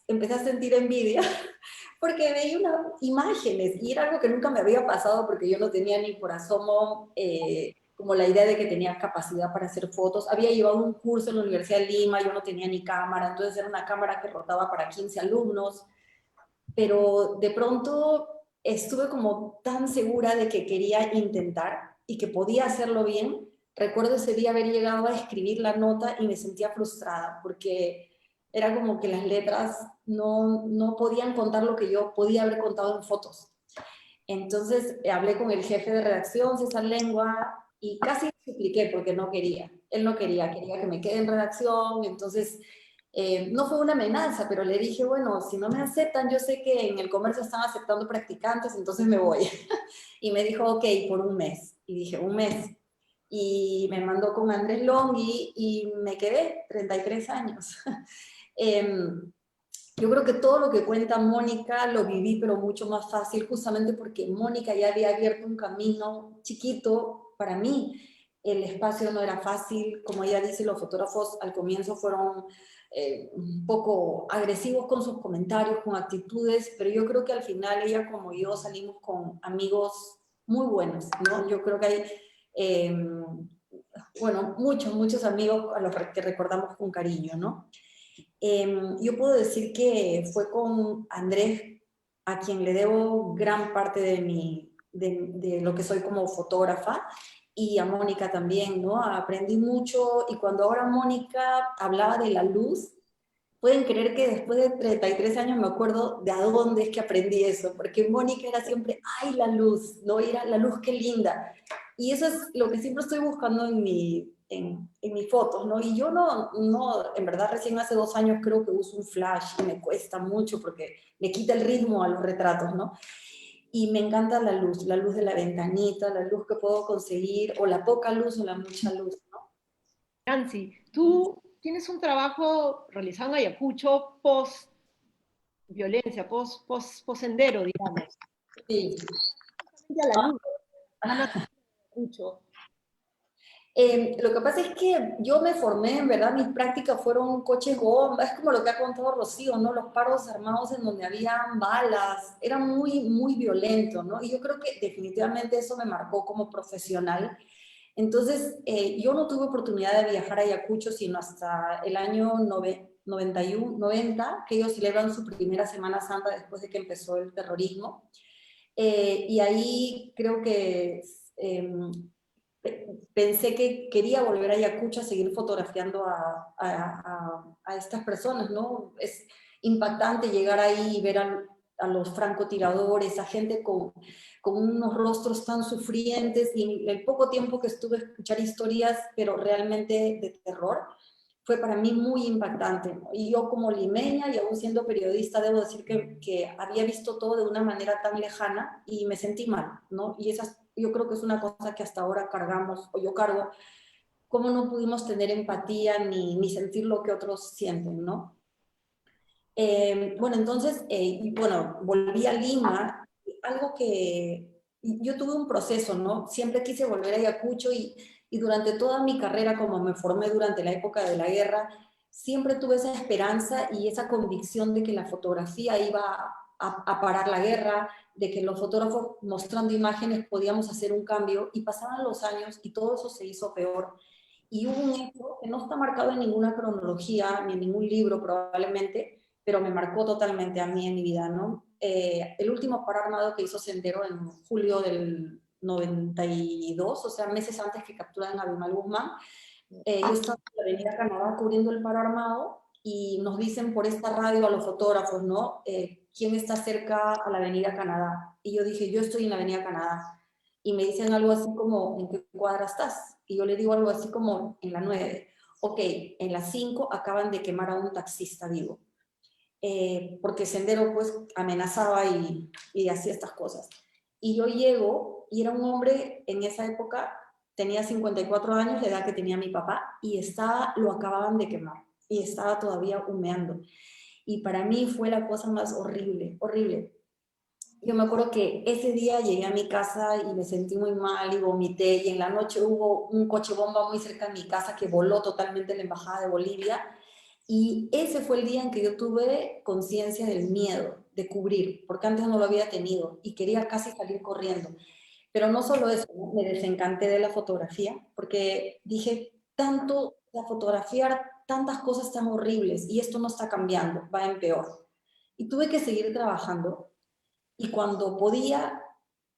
empecé a sentir envidia porque veía unas imágenes y era algo que nunca me había pasado porque yo no tenía ni por asomo como la idea de que tenía capacidad para hacer fotos. Había llevado un curso en la Universidad de Lima, yo no tenía ni cámara, entonces era una cámara que rotaba para 15 alumnos, pero de pronto estuve como tan segura de que quería intentar y que podía hacerlo bien. Recuerdo ese día haber llegado a escribir la nota y me sentía frustrada porque era como que las letras no podían contar lo que yo podía haber contado en fotos. Entonces hablé con el jefe de redacción, César Lengua, y casi supliqué porque no quería. Él no quería que me quede en redacción, entonces no fue una amenaza, pero le dije, bueno, si no me aceptan, yo sé que en el comercio están aceptando practicantes, entonces me voy. Y me dijo, ok, por un mes. Y dije, un mes. Y me mandó con Andrés Longhi y me quedé 33 años. Yo creo que todo lo que cuenta Mónica lo viví, pero mucho más fácil, justamente porque Mónica ya había abierto un camino chiquito para mí. El espacio no era fácil, como ella dice, los fotógrafos al comienzo fueron un poco agresivos con sus comentarios, con actitudes, pero yo creo que al final ella como yo salimos con amigos muy buenos, ¿no? Yo creo que hay, bueno, muchos amigos a los que recordamos con cariño, ¿no? Yo puedo decir que fue con Andrés a quien le debo gran parte de lo que soy como fotógrafa, y a Mónica también, ¿no? Aprendí mucho, y cuando ahora Mónica hablaba de la luz, pueden creer que después de 33 años me acuerdo de a dónde es que aprendí eso, porque Mónica era siempre, ¡ay, la luz! ¿No? Era la luz, qué linda. Y eso es lo que siempre estoy buscando en mis fotos, ¿no? Y yo no, en verdad recién hace 2 años creo que uso un flash y me cuesta mucho porque le quita el ritmo a los retratos, ¿no? Y me encanta la luz de la ventanita, la luz que puedo conseguir, o la poca luz o la mucha luz, ¿no? Nancy, tú tienes un trabajo realizado en Ayacucho post-violencia, post-sendero, digamos. Sí. A la luz, Ayacucho. Lo que pasa es que yo me formé, en verdad, mis prácticas fueron coches bomba, es como lo que ha contado Rocío, ¿no? Los paros armados en donde habían balas, era muy violento, ¿no? Y yo creo que definitivamente eso me marcó como profesional. Entonces, yo no tuve oportunidad de viajar a Ayacucho sino hasta el año 90, que ellos celebran su primera Semana Santa después de que empezó el terrorismo. Y ahí creo que pensé que quería volver a Ayacucho a seguir fotografiando a estas personas, ¿no? Es impactante llegar ahí y ver a los francotiradores, a gente con unos rostros tan sufrientes, y en el poco tiempo que estuve a escuchar historias, pero realmente de terror, fue para mí muy impactante, ¿no? Y yo como limeña y aún siendo periodista, debo decir que había visto todo de una manera tan lejana y me sentí mal, ¿no? Y yo creo que es una cosa que hasta ahora cargamos, o yo cargo, cómo no pudimos tener empatía ni sentir lo que otros sienten, ¿no? Bueno, entonces, bueno, volví a Lima, algo que yo tuve un proceso, ¿no? Siempre quise volver a Ayacucho y durante toda mi carrera, como me formé durante la época de la guerra, siempre tuve esa esperanza y esa convicción de que la fotografía iba a parar la guerra, de que los fotógrafos mostrando imágenes podíamos hacer un cambio, y pasaban los años y todo eso se hizo peor. Y hubo un hecho que no está marcado en ninguna cronología ni en ningún libro probablemente, pero me marcó totalmente a mí en mi vida, ¿no? El último paro armado que hizo Sendero en julio del 92, o sea, meses antes que capturan a Abimael Guzmán, yo estaba en la Avenida Canadá cubriendo el paro armado y nos dicen por esta radio a los fotógrafos, ¿no? ¿Quién está cerca a la Avenida Canadá? Y yo dije, yo estoy en la Avenida Canadá. Y me dicen algo así como, ¿en qué cuadra estás? Y yo le digo algo así como, en la 9. Ok, en la 5 acaban de quemar a un taxista vivo. Porque Sendero pues amenazaba y hacía estas cosas. Y yo llego, y era un hombre en esa época, tenía 54 años, la edad que tenía mi papá, y lo acababan de quemar, y estaba todavía humeando. Y para mí fue la cosa más horrible. yo me acuerdo que ese día llegué a mi casa y me sentí muy mal y vomité, y en la noche hubo un coche bomba muy cerca de mi casa que voló totalmente la embajada de Bolivia, y ese fue el día en que yo tuve conciencia del miedo de cubrir, porque antes no lo había tenido y quería casi salir corriendo. Pero no solo eso, ¿no? Me desencanté de la fotografía porque dije, tanto a fotografiar tantas cosas tan horribles y esto no está cambiando, va en peor. Y tuve que seguir trabajando, y cuando podía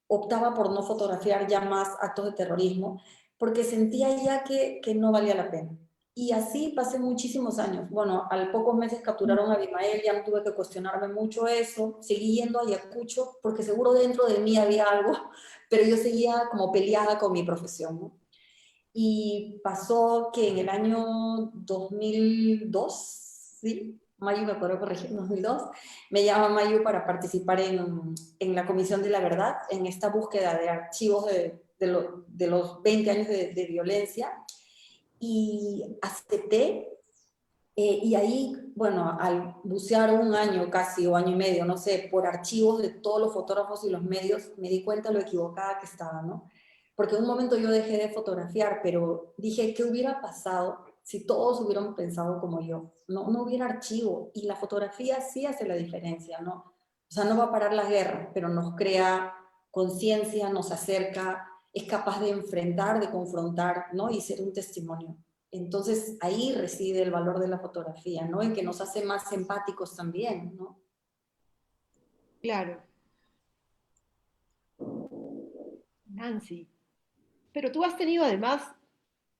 optaba por no fotografiar ya más actos de terrorismo porque sentía ya que no valía la pena. Y así pasé muchísimos años. Bueno, al pocos meses capturaron a Abimael, ya no tuve que cuestionarme mucho eso. Seguí yendo a Ayacucho porque seguro dentro de mí había algo, pero yo seguía como peleada con mi profesión, ¿no? Y pasó que en el año 2002, ¿sí? Mayu, me puedo corregir, 2002, me llama Mayu para participar en la Comisión de la Verdad, en esta búsqueda de archivos de los 20 años de violencia, y acepté. Y ahí, bueno, al bucear un año casi, o año y medio, no sé, por archivos de todos los fotógrafos y los medios, me di cuenta lo equivocada que estaba, ¿no? Porque en un momento yo dejé de fotografiar, pero dije, ¿qué hubiera pasado si todos hubieran pensado como yo? No, no hubiera archivo, y la fotografía sí hace la diferencia, ¿no? O sea, no va a parar la guerra, pero nos crea conciencia, nos acerca, es capaz de enfrentar, de confrontar, ¿no? Y ser un testimonio. Entonces ahí reside el valor de la fotografía, ¿no? En que nos hace más empáticos también, ¿no? Claro. Nancy, pero tú has tenido, además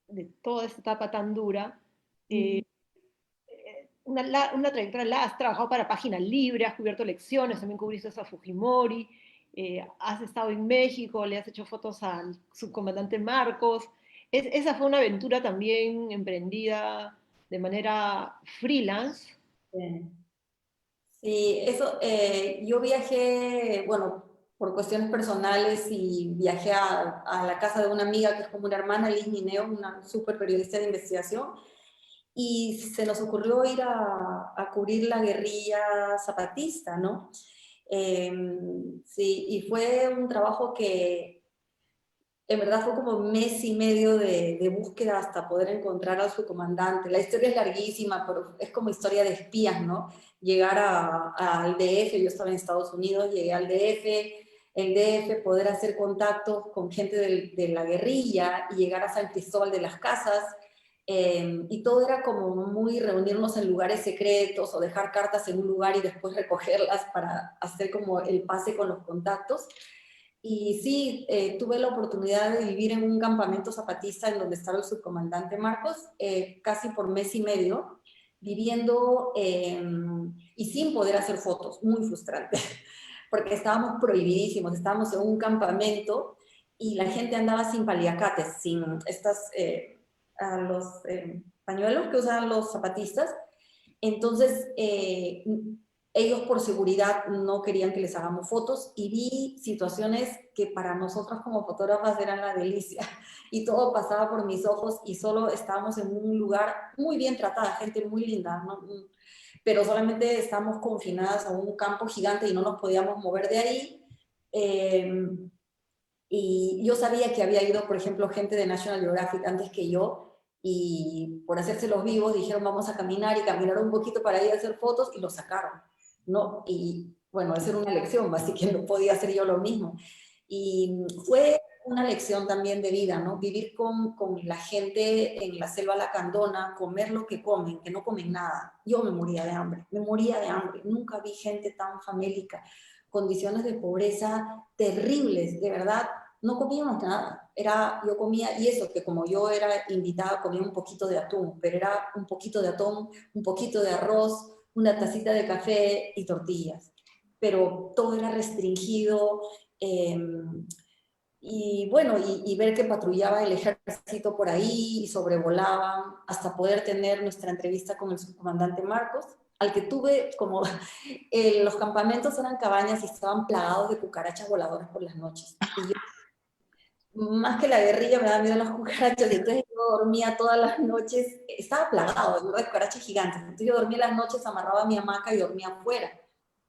de toda esta etapa tan dura, una trayectoria larga. Has trabajado para Página Libre, has cubierto elecciones, también cubriste a Fujimori, has estado en México, le has hecho fotos al subcomandante Marcos. Esa fue una aventura también emprendida de manera freelance. Sí, eso, yo viajé, bueno, por cuestiones personales, y viajé a la casa de una amiga que es como una hermana, Liz Mineo, una súper periodista de investigación, y se nos ocurrió ir a cubrir la guerrilla zapatista, ¿no? Sí, y fue un trabajo que en verdad fue como mes y medio de búsqueda hasta poder encontrar a su comandante. La historia es larguísima, pero es como historia de espías, ¿no? Llegar al DF, yo estaba en Estados Unidos, llegué al DF, el DF, poder hacer contactos con gente de la guerrilla y llegar a San Cristóbal de las Casas, y todo era como muy reunirnos en lugares secretos o dejar cartas en un lugar y después recogerlas para hacer como el pase con los contactos. Y sí, tuve la oportunidad de vivir en un campamento zapatista en donde estaba el subcomandante Marcos, casi por mes y medio, viviendo y sin poder hacer fotos, muy frustrante, porque estábamos prohibidísimos, estábamos en un campamento y la gente andaba sin paliacates, sin estas, los pañuelos que usan los zapatistas. Entonces, ellos por seguridad no querían que les hagamos fotos, y vi situaciones que para nosotros como fotógrafas eran la delicia, y todo pasaba por mis ojos y solo estábamos en un lugar muy bien tratada, gente muy linda, ¿no? Pero solamente estábamos confinadas a un campo gigante y no nos podíamos mover de ahí. Y yo sabía que había ido, por ejemplo, gente de National Geographic antes que yo, y por hacerse los vivos dijeron vamos a caminar, y caminaron un poquito para ir a hacer fotos y lo sacaron, ¿no? Y bueno, esa era una lección, así que no podía hacer yo lo mismo. Y fue una lección también de vida, ¿no? Vivir con la gente en la selva lacandona, comer lo que comen, que no comen nada. Yo me moría de hambre, nunca vi gente tan famélica, condiciones de pobreza terribles, de verdad. No comíamos nada, yo comía, y eso que como yo era invitada, comía un poquito de atún, pero era un poquito de atún, un poquito de arroz, una tacita de café y tortillas, pero todo era restringido. Y bueno, y ver que patrullaba el ejército por ahí y sobrevolaban hasta poder tener nuestra entrevista con el subcomandante Marcos, al que tuve como, los campamentos eran cabañas y estaban plagados de cucarachas voladoras por las noches. Y yo, más que la guerrilla, me da miedo las cucarachas, y entonces yo dormía todas las noches, estaba plagado de cucarachas gigantes, entonces yo dormía las noches, amarraba mi hamaca y dormía afuera,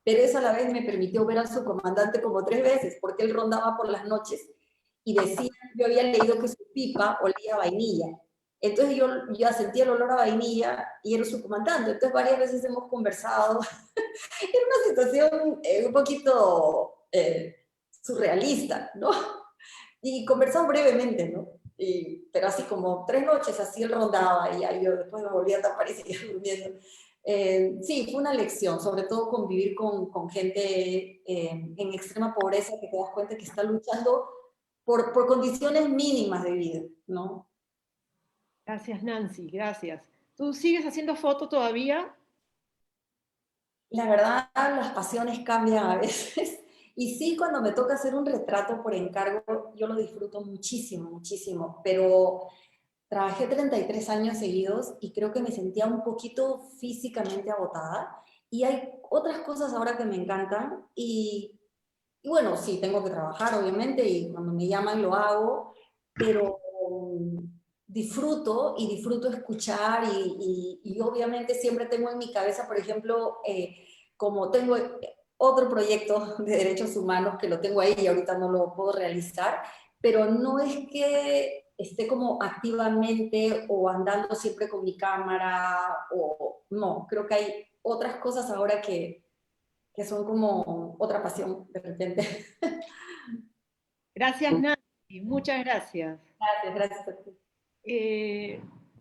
pero eso a la vez me permitió ver a su comandante como 3 veces, porque él rondaba por las noches y decía, yo había leído que su pipa olía a vainilla. Entonces yo ya sentía el olor a vainilla y era su comandante. Entonces varias veces hemos conversado. Era una situación un poquito surrealista, ¿no? Y conversamos brevemente, ¿no? Pero así como 3 noches, así él rondaba y ahí yo después me volvía a tapar y seguía durmiendo. Sí, fue una lección, sobre todo convivir con gente en extrema pobreza, que te das cuenta que está luchando por condiciones mínimas de vida, ¿no? Gracias, Nancy, gracias. ¿Tú sigues haciendo foto todavía? La verdad, las pasiones cambian a veces. Y sí, cuando me toca hacer un retrato por encargo, yo lo disfruto muchísimo, muchísimo. Pero trabajé 33 años seguidos y creo que me sentía un poquito físicamente agotada. Y hay otras cosas ahora que me encantan. Y bueno, sí, tengo que trabajar, obviamente, y cuando me llaman lo hago. Pero disfruto escuchar y obviamente siempre tengo en mi cabeza, por ejemplo, como tengo otro proyecto de derechos humanos que lo tengo ahí y ahorita no lo puedo realizar, pero no es que esté como activamente o andando siempre con mi cámara, o no, creo que hay otras cosas ahora que son como otra pasión de repente. Gracias, Nancy, muchas gracias. Gracias a ti.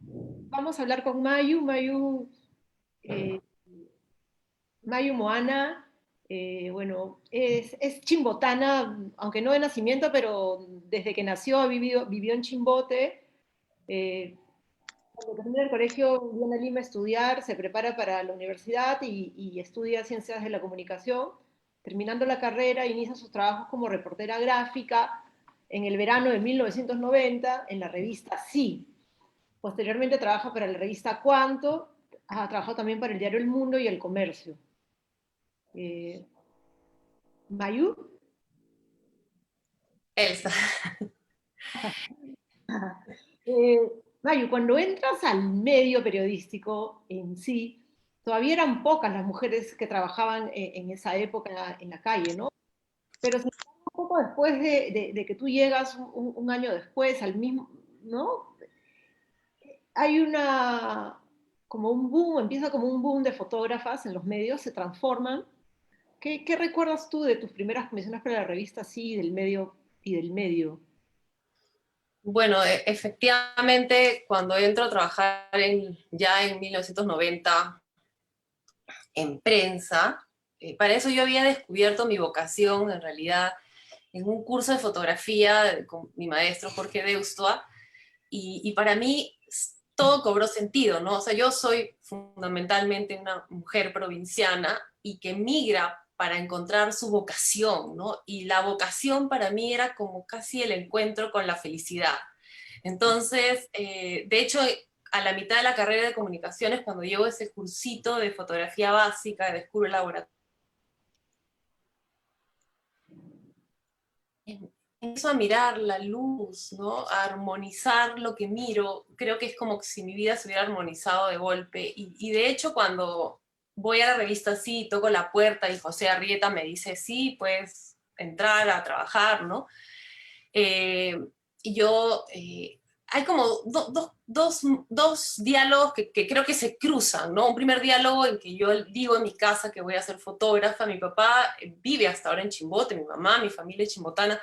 Vamos a hablar con Mayu. Mayu Moana, bueno, es chimbotana, aunque no de nacimiento, pero desde que nació vivió en Chimbote. Cuando termina el colegio viene a Lima a estudiar, se prepara para la universidad y estudia Ciencias de la Comunicación. Terminando la carrera, inicia sus trabajos como reportera gráfica en el verano de 1990 en la revista Sí. Posteriormente trabaja para la revista Cuánto, ha trabajado también para el diario El Mundo y El Comercio. ¿Mayu? Elsa. Mayu, cuando entras al medio periodístico en sí, todavía eran pocas las mujeres que trabajaban en esa época en la calle, ¿no? Pero un poco después de que tú llegas, un año después, al mismo, ¿no? Hay como un boom, empieza como un boom de fotógrafas en los medios, se transforman. ¿Qué recuerdas tú de tus primeras comisiones para la revista Sí, del medio y del medio? Bueno, efectivamente, cuando entro a trabajar ya en 1990 en prensa, para eso yo había descubierto mi vocación, en realidad, en un curso de fotografía con mi maestro Jorge Deustua, y para mí todo cobró sentido, ¿no? O sea, yo soy fundamentalmente una mujer provinciana y que migra para encontrar su vocación, ¿no? Y la vocación para mí era como casi el encuentro con la felicidad. Entonces, de hecho, a la mitad de la carrera de comunicaciones, cuando llevo ese cursito de fotografía básica, descubro el laboratorio, empiezo a mirar la luz, ¿no? A armonizar lo que miro. Creo que es como si mi vida se hubiera armonizado de golpe. Y de hecho, cuando voy a la revista Sí, toco la puerta y José Arrieta me dice, sí, puedes entrar a trabajar, ¿no? Y yo, hay como dos diálogos que creo que se cruzan, ¿no? Un primer diálogo en que yo digo en mi casa que voy a ser fotógrafa. Mi papá vive hasta ahora en Chimbote, mi mamá, mi familia es chimbotana.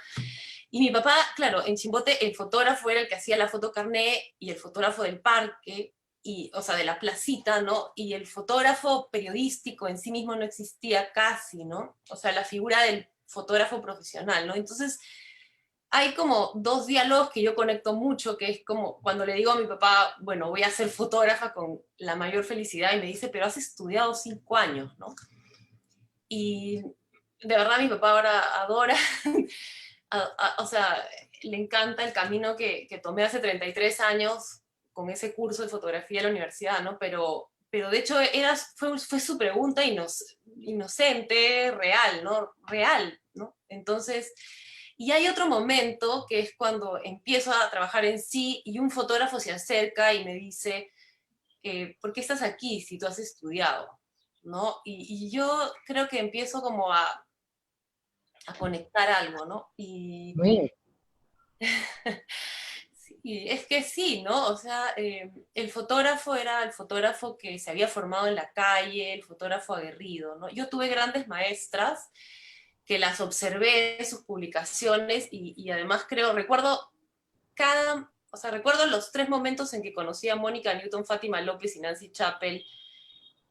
Y mi papá, claro, en Chimbote el fotógrafo era el que hacía la foto carné y el fotógrafo del parque, o sea, de la placita, ¿no? Y el fotógrafo periodístico en sí mismo no existía casi, ¿no? O sea, la figura del fotógrafo profesional, ¿no? Entonces, hay como dos diálogos que yo conecto mucho, que es como cuando le digo a mi papá, bueno, voy a ser fotógrafa con la mayor felicidad, y me dice, pero has estudiado 5 años, ¿no? Y de verdad mi papá ahora adora, o sea, le encanta el camino que tomé hace 33 años con ese curso de fotografía de la universidad, ¿no? Pero de hecho fue su pregunta inocente, real, ¿no? Real, ¿no? Entonces, y hay otro momento que es cuando empiezo a trabajar en Sí y un fotógrafo se acerca y me dice, ¿por qué estás aquí si tú has estudiado? ¿no? Y yo creo que empiezo como a conectar algo, ¿no? Y Muy sí, es que sí, ¿no? O sea, el fotógrafo era el fotógrafo que se había formado en la calle, el fotógrafo aguerrido, ¿no? Yo tuve grandes maestras que las observé en sus publicaciones y además recuerdo recuerdo los 3 momentos en que conocí a Mónica Newton, Fátima López y Nancy Chappell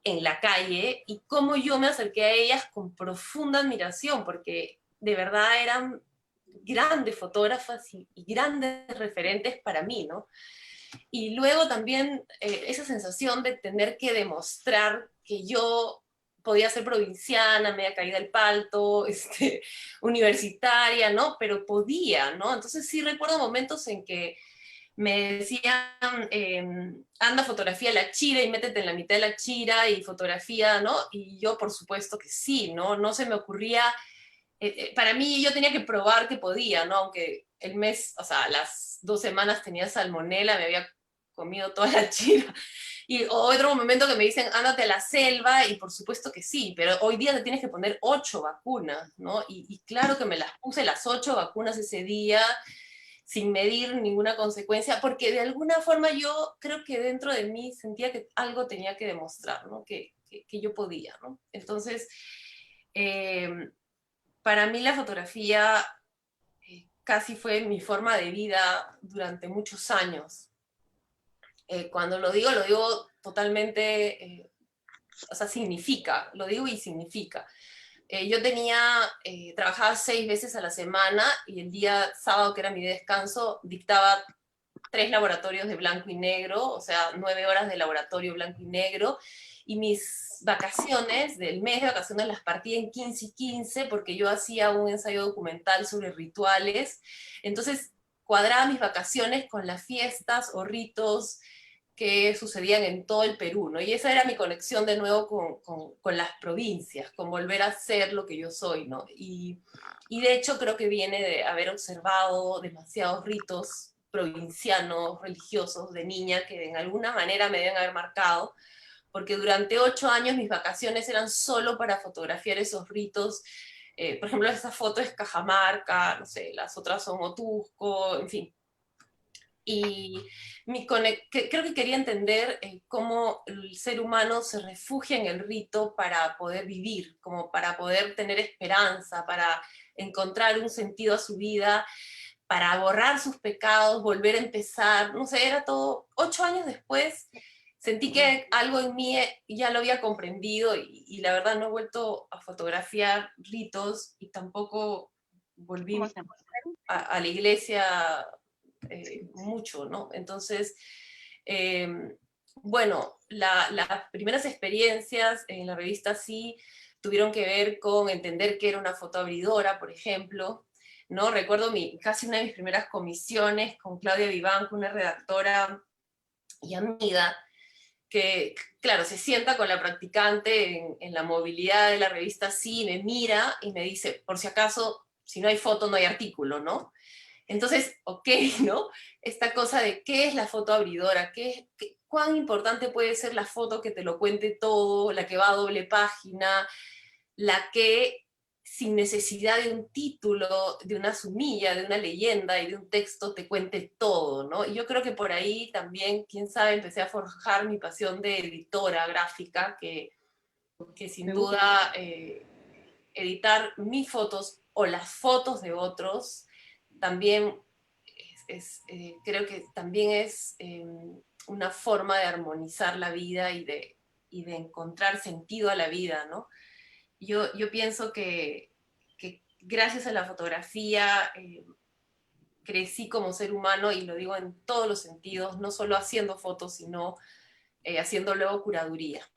en la calle y cómo yo me acerqué a ellas con profunda admiración, porque de verdad eran grandes fotógrafas y grandes referentes para mí, ¿no? Y luego también esa sensación de tener que demostrar que yo podía ser provinciana, media caída del palto, universitaria, ¿no? Pero podía, ¿no? Entonces sí recuerdo momentos en que me decían, anda, fotografía la chira y métete en la mitad de la chira y fotografía, ¿no? Y yo, por supuesto que sí, ¿no? No se me ocurría, para mí yo tenía que probar que podía, ¿no? Aunque el mes, o sea, las 2 semanas tenía salmonela, me había comido toda la chira. Y otro momento que me dicen, ándate a la selva, y por supuesto que sí, pero hoy día te tienes que poner 8 vacunas, ¿no? Y claro que me las puse las 8 vacunas ese día, sin medir ninguna consecuencia, porque de alguna forma yo creo que dentro de mí sentía que algo tenía que demostrar, ¿no? Que yo podía, ¿no? Entonces, para mí la fotografía casi fue mi forma de vida durante muchos años. Cuando lo digo totalmente, o sea, significa, lo digo y significa. Yo trabajaba 6 veces a la semana y el día sábado, que era mi descanso, dictaba 3 laboratorios de blanco y negro, o sea, 9 horas de laboratorio blanco y negro, y mis vacaciones, del mes de vacaciones, las partía en 15 y 15, porque yo hacía un ensayo documental sobre rituales, entonces cuadraba mis vacaciones con las fiestas o ritos que sucedían en todo el Perú, ¿no? Y esa era mi conexión de nuevo con las provincias, con volver a ser lo que yo soy, ¿no? Y de hecho creo que viene de haber observado demasiados ritos provincianos, religiosos, de niña, que en alguna manera me deben haber marcado, porque durante 8 años mis vacaciones eran solo para fotografiar esos ritos. Por ejemplo, esa foto es Cajamarca, no sé, las otras son Otusco, en fin. Y creo que quería entender cómo el ser humano se refugia en el rito para poder vivir, como para poder tener esperanza, para encontrar un sentido a su vida, para borrar sus pecados, volver a empezar, no sé, era todo. 8 años después sentí que algo en mí ya lo había comprendido y la verdad no he vuelto a fotografiar ritos y tampoco volví a la iglesia mucho, ¿no? Entonces, bueno, las primeras experiencias en la revista sí tuvieron que ver con entender que era una fotoabridora, por ejemplo, ¿no? Recuerdo casi una de mis primeras comisiones con Claudia Vivanco, una redactora y amiga, que, claro, se sienta con la practicante en la movilidad de la revista Sí, me mira y me dice, por si acaso, si no hay foto, no hay artículo, ¿no? Entonces, ok, ¿no? Esta cosa de qué es la foto abridora, cuán importante puede ser la foto que te lo cuente todo, la que va a doble página, la que sin necesidad de un título, de una sumilla, de una leyenda y de un texto te cuente todo, ¿no? Y yo creo que por ahí también, quién sabe, empecé a forjar mi pasión de editora gráfica, que sin duda editar mis fotos o las fotos de otros también creo que también es una forma de armonizar la vida y de encontrar sentido a la vida, ¿no? Yo pienso que gracias a la fotografía crecí como ser humano, y lo digo en todos los sentidos, no solo haciendo fotos, sino haciendo luego curaduría.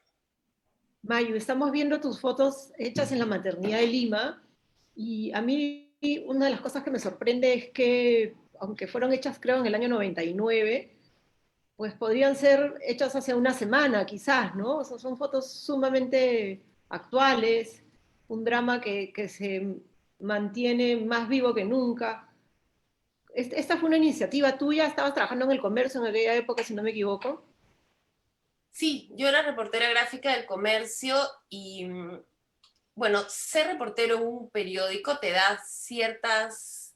Mayu, estamos viendo tus fotos hechas en la maternidad de Lima, y a mí una de las cosas que me sorprende es que, aunque fueron hechas creo en el año 99, pues podrían ser hechas hace una semana quizás, ¿no? O sea, son fotos sumamente actuales, un drama que se mantiene más vivo que nunca. Esta fue una iniciativa tuya, estabas trabajando en el comercio en aquella época, si no me equivoco. Sí, yo era reportera gráfica del Comercio y, bueno, ser reportero en un periódico te da ciertas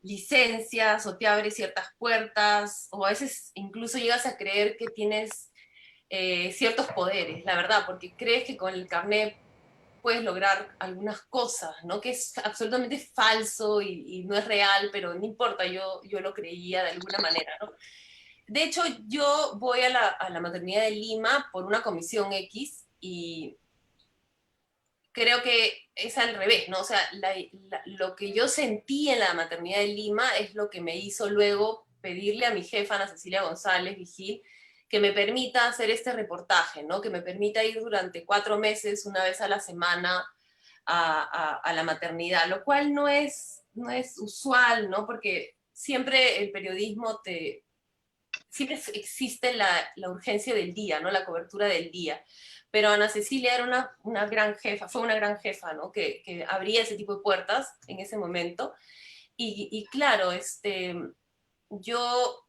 licencias o te abre ciertas puertas, o a veces incluso llegas a creer que tienes ciertos poderes, la verdad, porque crees que con el carnet puedes lograr algunas cosas, ¿no? Que es absolutamente falso y no es real, pero no importa, yo lo creía de alguna manera, ¿no? De hecho, yo voy a la maternidad de Lima por una comisión X y creo que es al revés, ¿no? O sea, lo que yo sentí en la maternidad de Lima es lo que me hizo luego pedirle a mi jefa, Ana Cecilia González Vigil, que me permita hacer este reportaje, ¿no? Que me permita ir durante 4 meses, una vez a la semana, a la maternidad, lo cual no es usual, ¿no? Porque siempre el periodismo siempre existe la urgencia del día, ¿no? La cobertura del día. Pero Ana Cecilia era una gran jefa, fue una gran jefa, ¿no? Que abría ese tipo de puertas en ese momento. Y claro, yo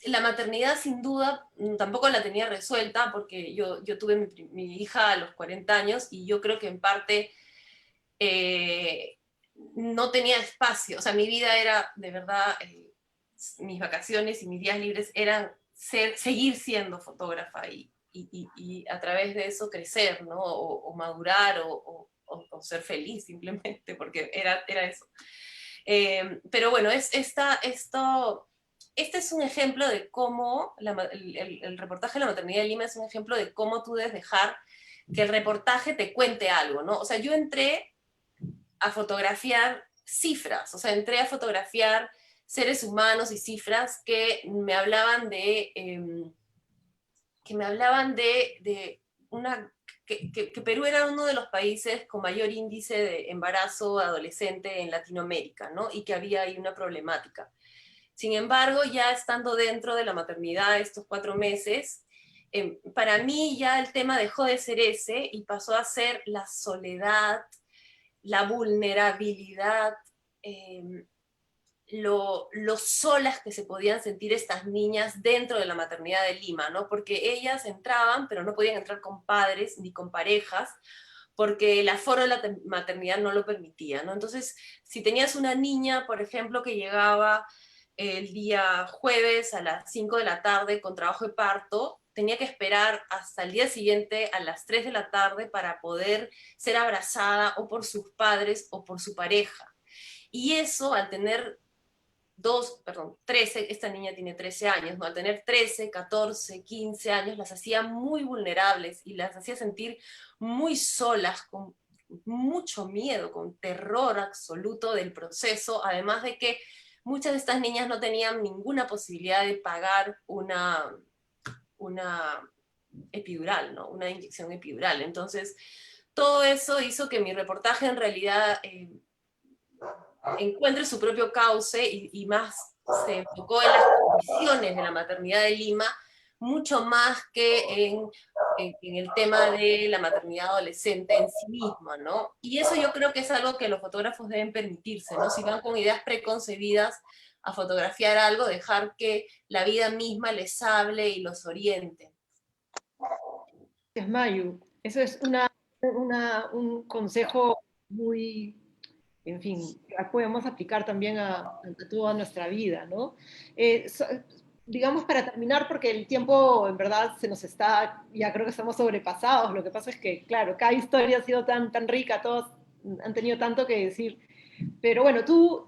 la maternidad sin duda tampoco la tenía resuelta porque yo tuve mi hija a los 40 años y yo creo que en parte no tenía espacio, o sea, mi vida era de verdad, mis vacaciones y mis días libres eran seguir siendo fotógrafa y a través de eso crecer, ¿no? O madurar o ser feliz simplemente, porque era eso. Pero bueno, este es un ejemplo de cómo el reportaje de la maternidad de Lima es un ejemplo de cómo tú debes dejar que el reportaje te cuente algo, ¿no? O sea, yo entré a fotografiar cifras, o sea, entré a fotografiar seres humanos y cifras que me hablaban de una... Que Perú era uno de los países con mayor índice de embarazo adolescente en Latinoamérica, ¿no? Y que había ahí una problemática. Sin embargo, ya estando dentro de la maternidad estos 4 meses, para mí ya el tema dejó de ser ese y pasó a ser la soledad, la vulnerabilidad, lo solas que se podían sentir estas niñas dentro de la maternidad de Lima, ¿no? Porque ellas entraban, pero no podían entrar con padres ni con parejas, porque el aforo de la maternidad no lo permitía, ¿no? Entonces, si tenías una niña, por ejemplo, que llegaba el día jueves a las 5 de la tarde con trabajo de parto, tenía que esperar hasta el día siguiente a las 3 de la tarde para poder ser abrazada o por sus padres o por su pareja. Y eso, al tener 13, esta niña tiene 13 años, ¿no? Al tener 13, 14, 15 años, las hacía muy vulnerables y las hacía sentir muy solas, con mucho miedo, con terror absoluto del proceso, además de que muchas de estas niñas no tenían ninguna posibilidad de pagar una epidural, ¿no? Una inyección epidural. Entonces, todo eso hizo que mi reportaje en realidad encuentre su propio cauce y más se enfocó en las condiciones de la maternidad de Lima, mucho más que en el tema de la maternidad adolescente en sí misma, ¿no? Y eso yo creo que es algo que los fotógrafos deben permitirse, ¿no? Si van con ideas preconcebidas a fotografiar algo, dejar que la vida misma les hable y los oriente. Gracias, Mayu. Eso es un consejo muy, en fin, que podemos aplicar también a toda nuestra vida, ¿no? Digamos, para terminar, porque el tiempo en verdad se nos está, ya creo que estamos sobrepasados, lo que pasa es que, claro, cada historia ha sido tan rica, todos han tenido tanto que decir, pero bueno, tú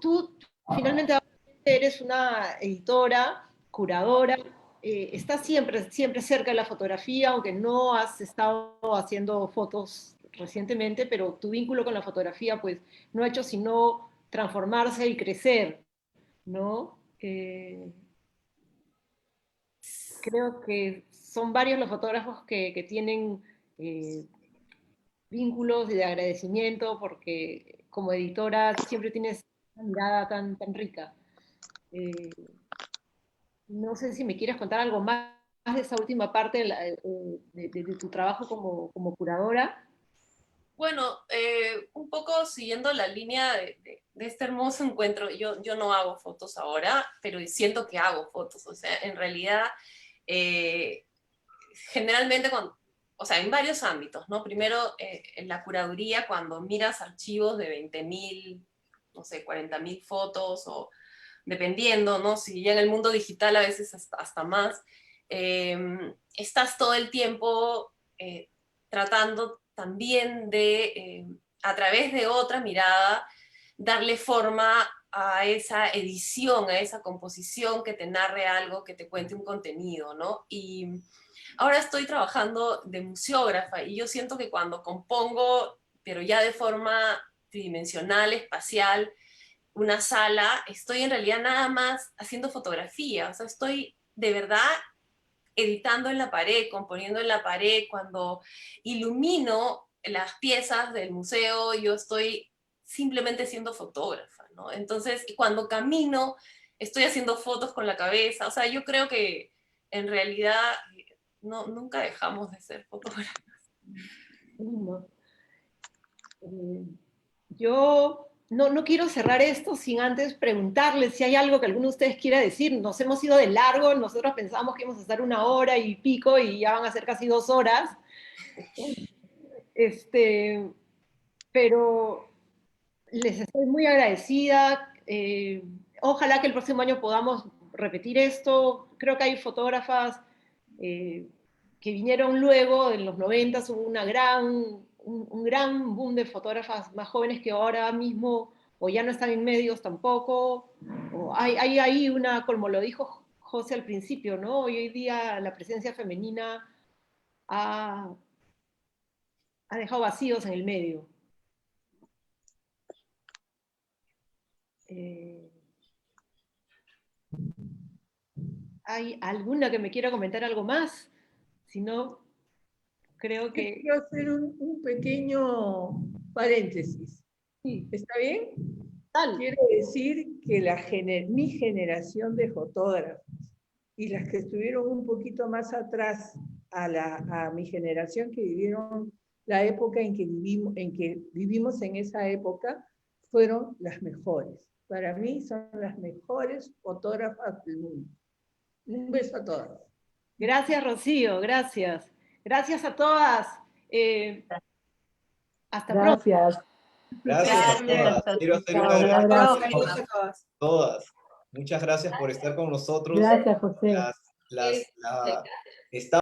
finalmente eres una editora, curadora, estás siempre cerca de la fotografía, aunque no has estado haciendo fotos recientemente, pero tu vínculo con la fotografía pues no ha hecho sino transformarse y crecer, ¿no? Creo que son varios los fotógrafos que tienen vínculos de agradecimiento porque como editora siempre tienes una mirada tan rica. No sé si me quieres contar algo más de esa última parte de tu trabajo como curadora. Bueno, un poco siguiendo la línea de este hermoso encuentro, yo no hago fotos ahora, pero siento que hago fotos, o sea, en realidad generalmente cuando, o sea, en varios ámbitos, ¿no? Primero, en la curaduría, cuando miras archivos de 20.000, no sé, 40.000 fotos, o dependiendo, ¿no? Si ya en el mundo digital a veces hasta más, estás todo el tiempo tratando también de, a través de otra mirada, darle forma a esa edición, a esa composición que te narre algo, que te cuente un contenido, ¿no? Y ahora estoy trabajando de museógrafa y yo siento que cuando compongo, pero ya de forma tridimensional, espacial, una sala, estoy en realidad nada más haciendo fotografía, o sea, estoy de verdad editando en la pared, componiendo en la pared. Cuando ilumino las piezas del museo, yo estoy simplemente siendo fotógrafa, ¿no? Entonces, cuando camino, estoy haciendo fotos con la cabeza, o sea, yo creo que en realidad no, nunca dejamos de ser fotógrafos. Yo no quiero cerrar esto sin antes preguntarles si hay algo que alguno de ustedes quiera decir. Nos hemos ido de largo, nosotros pensamos que íbamos a estar 1 hora y pico y ya van a ser casi 2 horas. Pero les estoy muy agradecida. Ojalá que el próximo año podamos repetir esto. Creo que hay fotógrafas que vinieron luego, en los 90 hubo un gran boom de fotógrafas más jóvenes que ahora mismo o ya no están en medios tampoco. O hay ahí una, como lo dijo José al principio, ¿no? Hoy día la presencia femenina ha dejado vacíos en el medio. ¿Hay alguna que me quiera comentar algo más? Si no, creo que... Quiero hacer un pequeño paréntesis. Sí. ¿Está bien? Tal. Quiero decir que mi generación de fotógrafos y las que estuvieron un poquito más atrás a mi generación, que vivieron la época en que vivimos en esa época, fueron las mejores. Para mí son las mejores fotógrafas del mundo. Un beso a todas. Gracias, Rocío, gracias. Gracias a todas. Hasta pronto. Gracias a todas. Quiero hacer un agradecimiento a todas. Muchas gracias por estar con nosotros. Gracias, José. Está